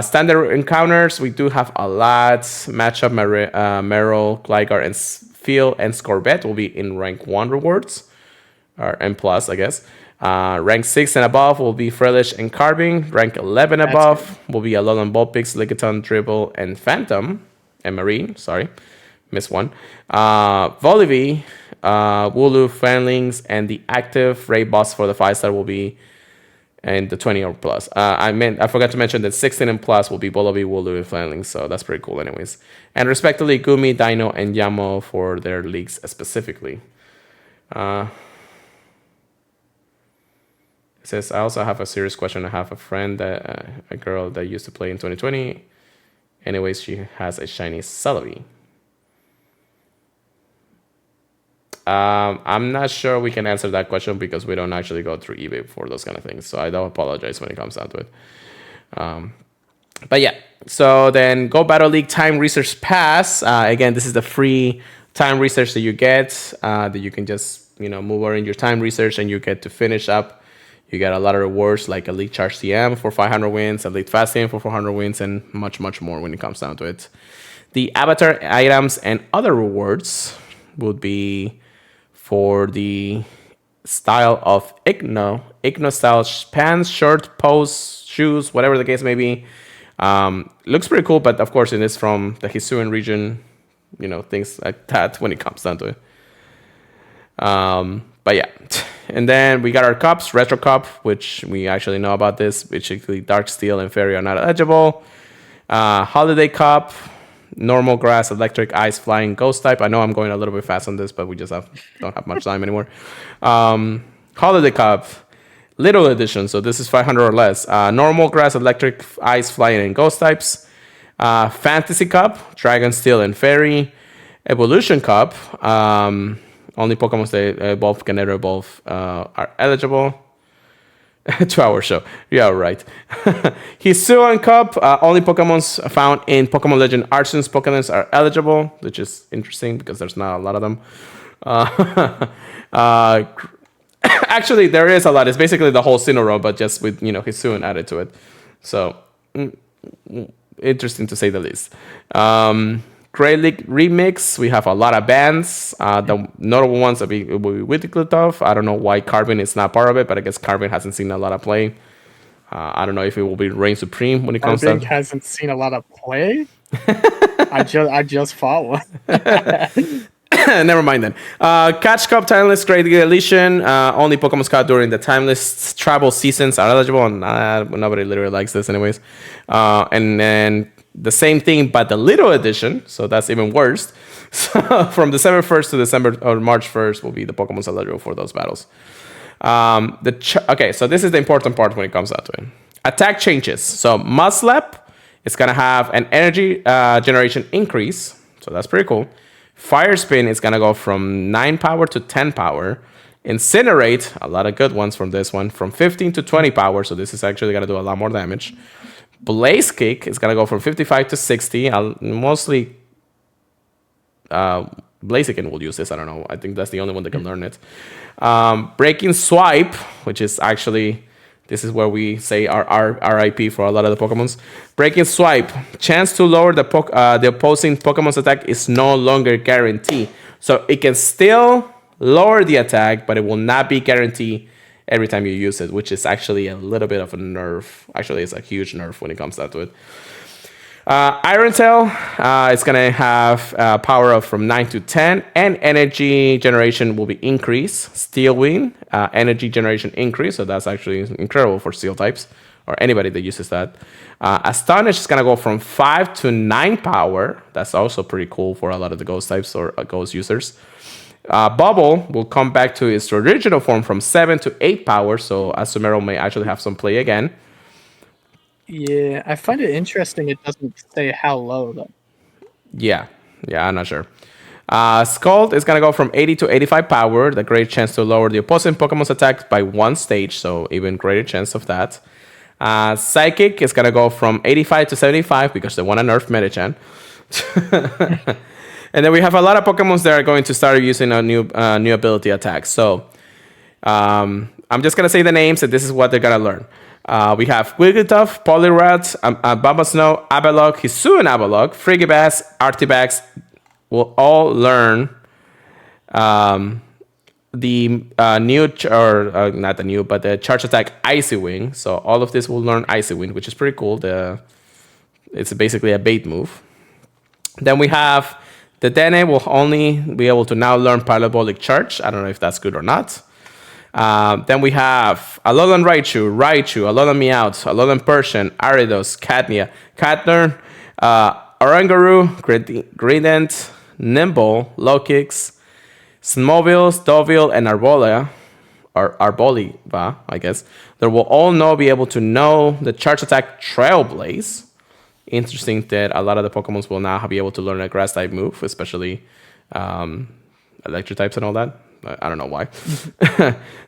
Standard encounters, we do have a lot. Matchup, Meryl, Gligar, and Phil, and Scorbet will be in rank 1 rewards, or N+, I guess. Rank 6 and above will be Frelish and Carving. Rank 11 above will be Alolan Vulpix, Lickitung, Dribble, and Phantom, and Marine, sorry. Missed one. Volibee, Wooloo, Fanlings, and the active raid boss for the 5-star will be in the 20 or plus. I forgot to mention that 16 and plus will be Volibee, Wooloo, and Fanlings, so that's pretty cool anyways. And respectively, Gumi, Dino, and Yamo for their leagues specifically. It says, I also have a serious question. I have a friend, a girl that used to play in 2020. Anyways, she has a shiny Celebi. I'm not sure we can answer that question because we don't actually go through eBay for those kind of things. So I don't apologize when it comes down to it. But yeah, so then Go Battle League Time Research Pass. Again, this is the free time research that you get, that you can just move over in your time research and you get to finish up. You get a lot of rewards like Elite Charge CM for 500 wins, Elite Fast CM for 400 wins, and much, much more when it comes down to it. The avatar items and other rewards would be for the style of Igno style pants, shirt, pose, shoes, whatever the case may be. Looks pretty cool, but of course it is from the Hisuian region, things like that when it comes down to it. But yeah, and then we got our cups, Retro Cup, which we actually know about this, basically Dark Steel and Fairy are not eligible. Holiday Cup, normal grass, electric, ice, flying, ghost type. I know I'm going a little bit fast on this, but we just don't have much time anymore. Holiday Cup, little edition, so this is 500 or less. Normal grass, electric, ice, flying, and ghost types. Fantasy Cup, Dragon, Steel, and Fairy. Evolution Cup, only Pokemon that evolve can never evolve are eligible. 2-hour show. Yeah, right. Hisuian Cup, only Pokemon found in Pokemon Legend Arceus Pokemon are eligible, which is interesting because there's not a lot of them. Actually, there is a lot. It's basically the whole Sinnoh, but just with Hisuian added to it. So interesting to say the least. Great League Remix, we have a lot of bands. The notable ones will be Wigglytuff. I don't know why Carbon is not part of it, but I guess Carbon hasn't seen a lot of play. I don't know if it will be Reign Supreme when it comes to... Carbon hasn't seen a lot of play? I just fought one. Never mind then. Catch Cup Timeless Great League Edition. Only Pokemon caught during the Timeless travel seasons are eligible, and nobody literally likes this anyways. And then the same thing, but the little edition, so that's even worse. So from December 1st to December or March 1st will be the Pokemon eligible for those battles. Okay, so this is the important part when it comes out to it. Attack changes. So Muslap is going to have an energy generation increase, so that's pretty cool. Fire Spin is going to go from 9 power to 10 power. Incinerate, a lot of good ones from this one, from 15 to 20 power, so this is actually going to do a lot more damage. Blaze Kick is going to go from 55 to 60. Mostly Blaziken will use this. I don't know. I think that's the only one that can learn it. Breaking Swipe, which is actually... This is where we say our RIP for a lot of the Pokemons. Breaking Swipe. Chance to lower the opposing Pokemon's attack is no longer guaranteed. So it can still lower the attack, but it will not be guaranteed every time you use it, which is actually a little bit of a nerf. Actually, it's a huge nerf when it comes down to it. Iron Tail, it's going to have power of from 9 to 10, and energy generation will be increased. Steel Wing, energy generation increase, so that's actually incredible for Steel types, or anybody that uses that. Astonish is going to go from 5 to 9 power. That's also pretty cool for a lot of the Ghost types or Ghost users. Bubble will come back to its original form from 7 to 8 power, so Asumero may actually have some play again. Yeah, I find it interesting it doesn't say how low, though. Yeah, I'm not sure. Scald is going to go from 80 to 85 power, the great chance to lower the opposing Pokemon's attack by 1 stage, so even greater chance of that. Psychic is going to go from 85 to 75 because they want to nerf Medicham. And then we have a lot of Pokemons that are going to start using a new ability attack. So I'm just going to say the names, and this is what they're going to learn. We have Wigglytuff, Poliwrath, Bombasnow, Abalok, Hisuian Abalok, Frigibass, Artibax will all learn the the charge attack Icy Wing. So all of this will learn Icy Wing, which is pretty cool. It's basically a bait move. Then we have the Dene will only be able to now learn Parabolic Charge. I don't know if that's good or not. Then we have Alolan Raichu, Alolan Meowth, Alolan Persian, Aridos, Catnia, Catner, Oranguru, Gradient, Nimble, Lokix, Smoville, Stoville, and Arboliva, I guess. They will all now be able to know the charge attack Trailblaze. Interesting that a lot of the Pokemons will now be able to learn a grass type move, especially electric types and all that. I don't know why.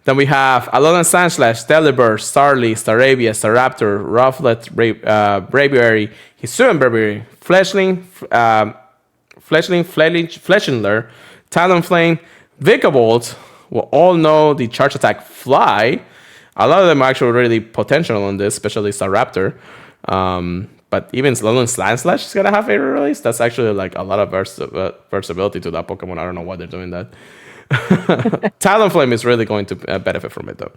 Then we have Alolan Sandslash, Delibird, Starly, Staravia, Staraptor, Rufflet, Braviary, Hisuian Braviary, Fletchlinger, Talonflame, Vikavolt. Will all know the charge attack Fly. A lot of them are actually really potential on this, especially Staraptor. But even Alolan Sandslash is going to have a release. That's actually like a lot of versatility to that Pokemon. I don't know why they're doing that. Talonflame is really going to benefit from it, though.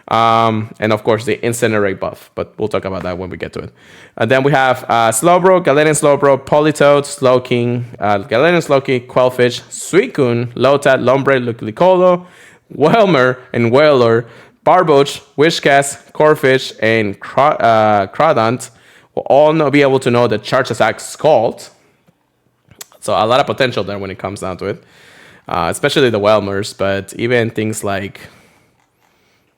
And of course, the Incinerate buff. But we'll talk about that when we get to it. And then we have Slowbro, Galarian Slowbro, Politoed, Slowking, Galarian Slowking, Quellfish, Suicune, Lotad, Lombre, Luclicolo, Whelmer, and Whaler, Barboach, Wishcast, Corphish, and Crawdont will all be able to know the charge attack Scald. So a lot of potential there when it comes down to it. Especially the Whelmers, but even things like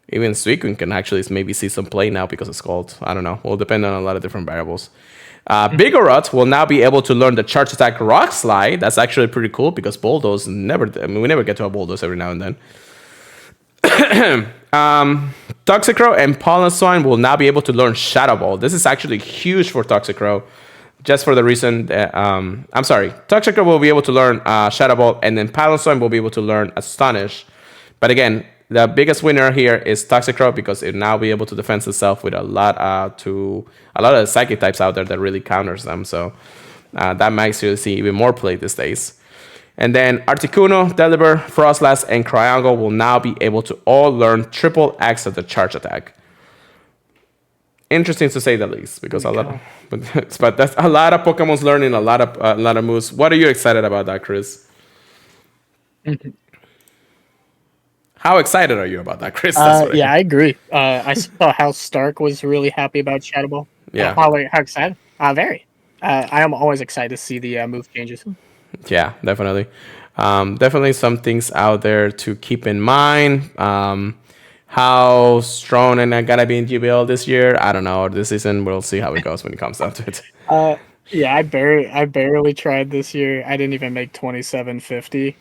even Suicune can actually maybe see some play now because of Scald. I don't know. Will depend on a lot of different variables. Bigorot will now be able to learn the charge attack Rock Slide. That's actually pretty cool because Bulldoze we never get to a Bulldoze every now and then. Toxicrow and Polyswine will now be able to learn Shadow Ball. This is actually huge for Toxicrow, just for the reason that, Toxicrow will be able to learn Shadow Ball, and then Polyswine will be able to learn Astonish. But again, the biggest winner here is Toxicrow because it will now be able to defend itself with a lot of the Psychic types out there that really counters them. So that makes you see even more play these days. And then Articuno, Delibird, Frostlass, and Cryangle will now be able to all learn Triple X of the charge attack. Interesting to say the least, because but that's a lot of Pokemon's learning a lot of moves. What are you excited about that, Chris? How excited are you about that, Chris? Yeah, I agree. I saw how Stark was really happy about Shadow Ball. Yeah. How excited? Very. I am always excited to see the move changes. Yeah, definitely. Definitely some things out there to keep in mind. How strong am I gonna be in GBL this year? I don't know. Or this season, we'll see how it goes when it comes down to it. Yeah, I barely tried this year. I didn't even make 2750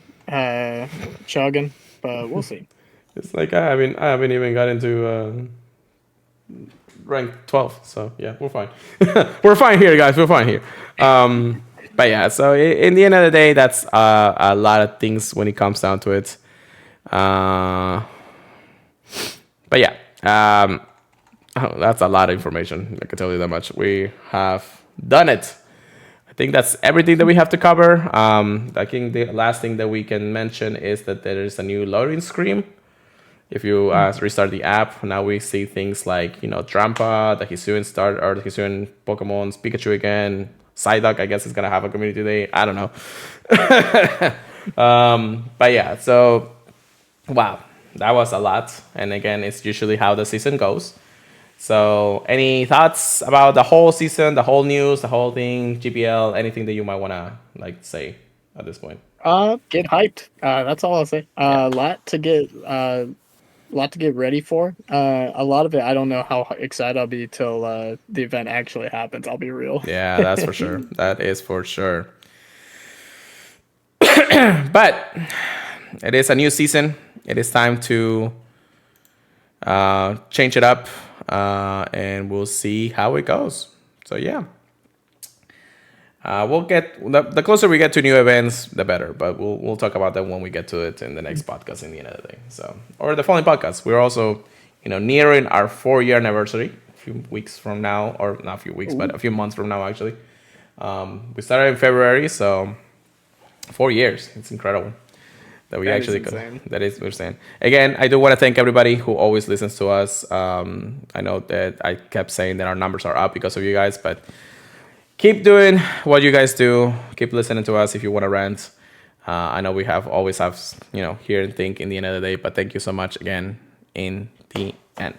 chugging, but we'll see. It's like I haven't even got into rank 12, so yeah, we're fine. We're fine here, guys. We're fine here. But yeah, so in the end of the day, that's a lot of things when it comes down to it. But yeah, that's a lot of information. I can tell you that much. We have done it. I think that's everything that we have to cover. I think the last thing that we can mention is that there is a new loading screen. If you restart the app, now we see things like, Drampa, the Hisuian start, or the Hisuian Pokemon's Pikachu again. Psyduck, I guess, is going to have a community day. I don't know. But yeah, so, wow, that was a lot. And again, it's usually how the season goes. So any thoughts about the whole season, the whole news, the whole thing, GPL, anything that you might want to say at this point? Get hyped. That's all I'll say. A lot to get ready for. A lot of it, I don't know how excited I'll be till the event actually happens. I'll be real. Yeah, that's for sure. That is for sure. But it is a new season. It is time to change it up, and we'll see how it goes. So yeah. We'll get the closer we get to new events, the better. But we'll talk about that when we get to it in the next podcast in the end of the day. So, or the following podcast. We're also, nearing our 4-year anniversary. A few weeks from now, or not a few weeks, but a few months from now, actually. We started in February, so 4 years. It's incredible that we actually could. That is, we're saying. Again, I do want to thank everybody who always listens to us. I know that I kept saying that our numbers are up because of you guys, but keep doing what you guys do. Keep listening to us if you want to rant. I know we always have, hear and think in the end of the day, but thank you so much again in the end.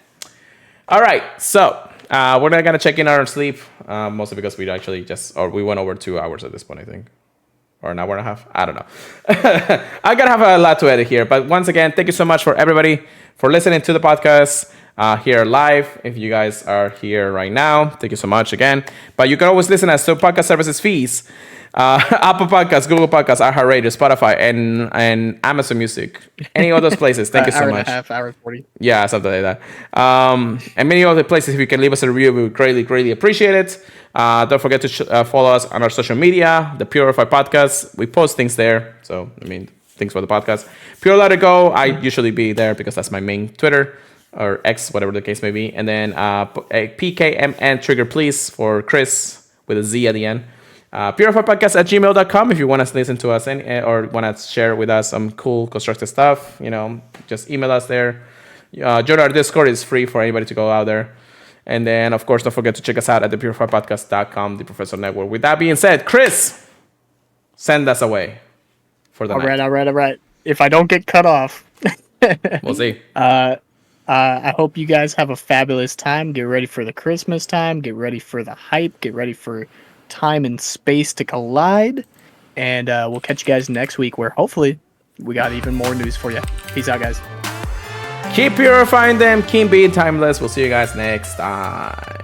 All right, so we're not going to check in our sleep, mostly because we actually we went over 2 hours at this point, I think. Or an hour and a half. I don't know. I got to have a lot to edit here. But once again, thank you so much for everybody for listening to the podcast. Here live, if you guys are here right now, thank you so much again. But you can always listen as podcast services fees Apple Podcasts, Google Podcasts, iHeartRadio, Spotify, and Amazon Music. Any of those places. Thank you so hour much. and a half, hour 40. Yeah, something like that. And many other places. If you can leave us a review, we would greatly appreciate it. Don't forget to follow us on our social media, the Purified Podcast. We post things there. So, I mean, things for the podcast. Pure Let It Go, I usually be there because that's my main Twitter or X, whatever the case may be. And then PKMN Trigger Please for Chris with a Z at the end. Purifiedpodcast@gmail.com if you want to listen to us or want to share with us some cool constructive stuff. Just email us there. Join our Discord. It's free for anybody to go out there. And then, of course, don't forget to check us out at thepurifiedpodcast.com, the Professor Network. With that being said, Chris, send us away for the night. All right. If I don't get cut off, We'll see. I hope you guys have a fabulous time. Get ready for the Christmas time. Get ready for the hype. Get ready for time and space to collide. And we'll catch you guys next week where hopefully we got even more news for you. Peace out, guys. Keep purifying them. Keep being timeless. We'll see you guys next time.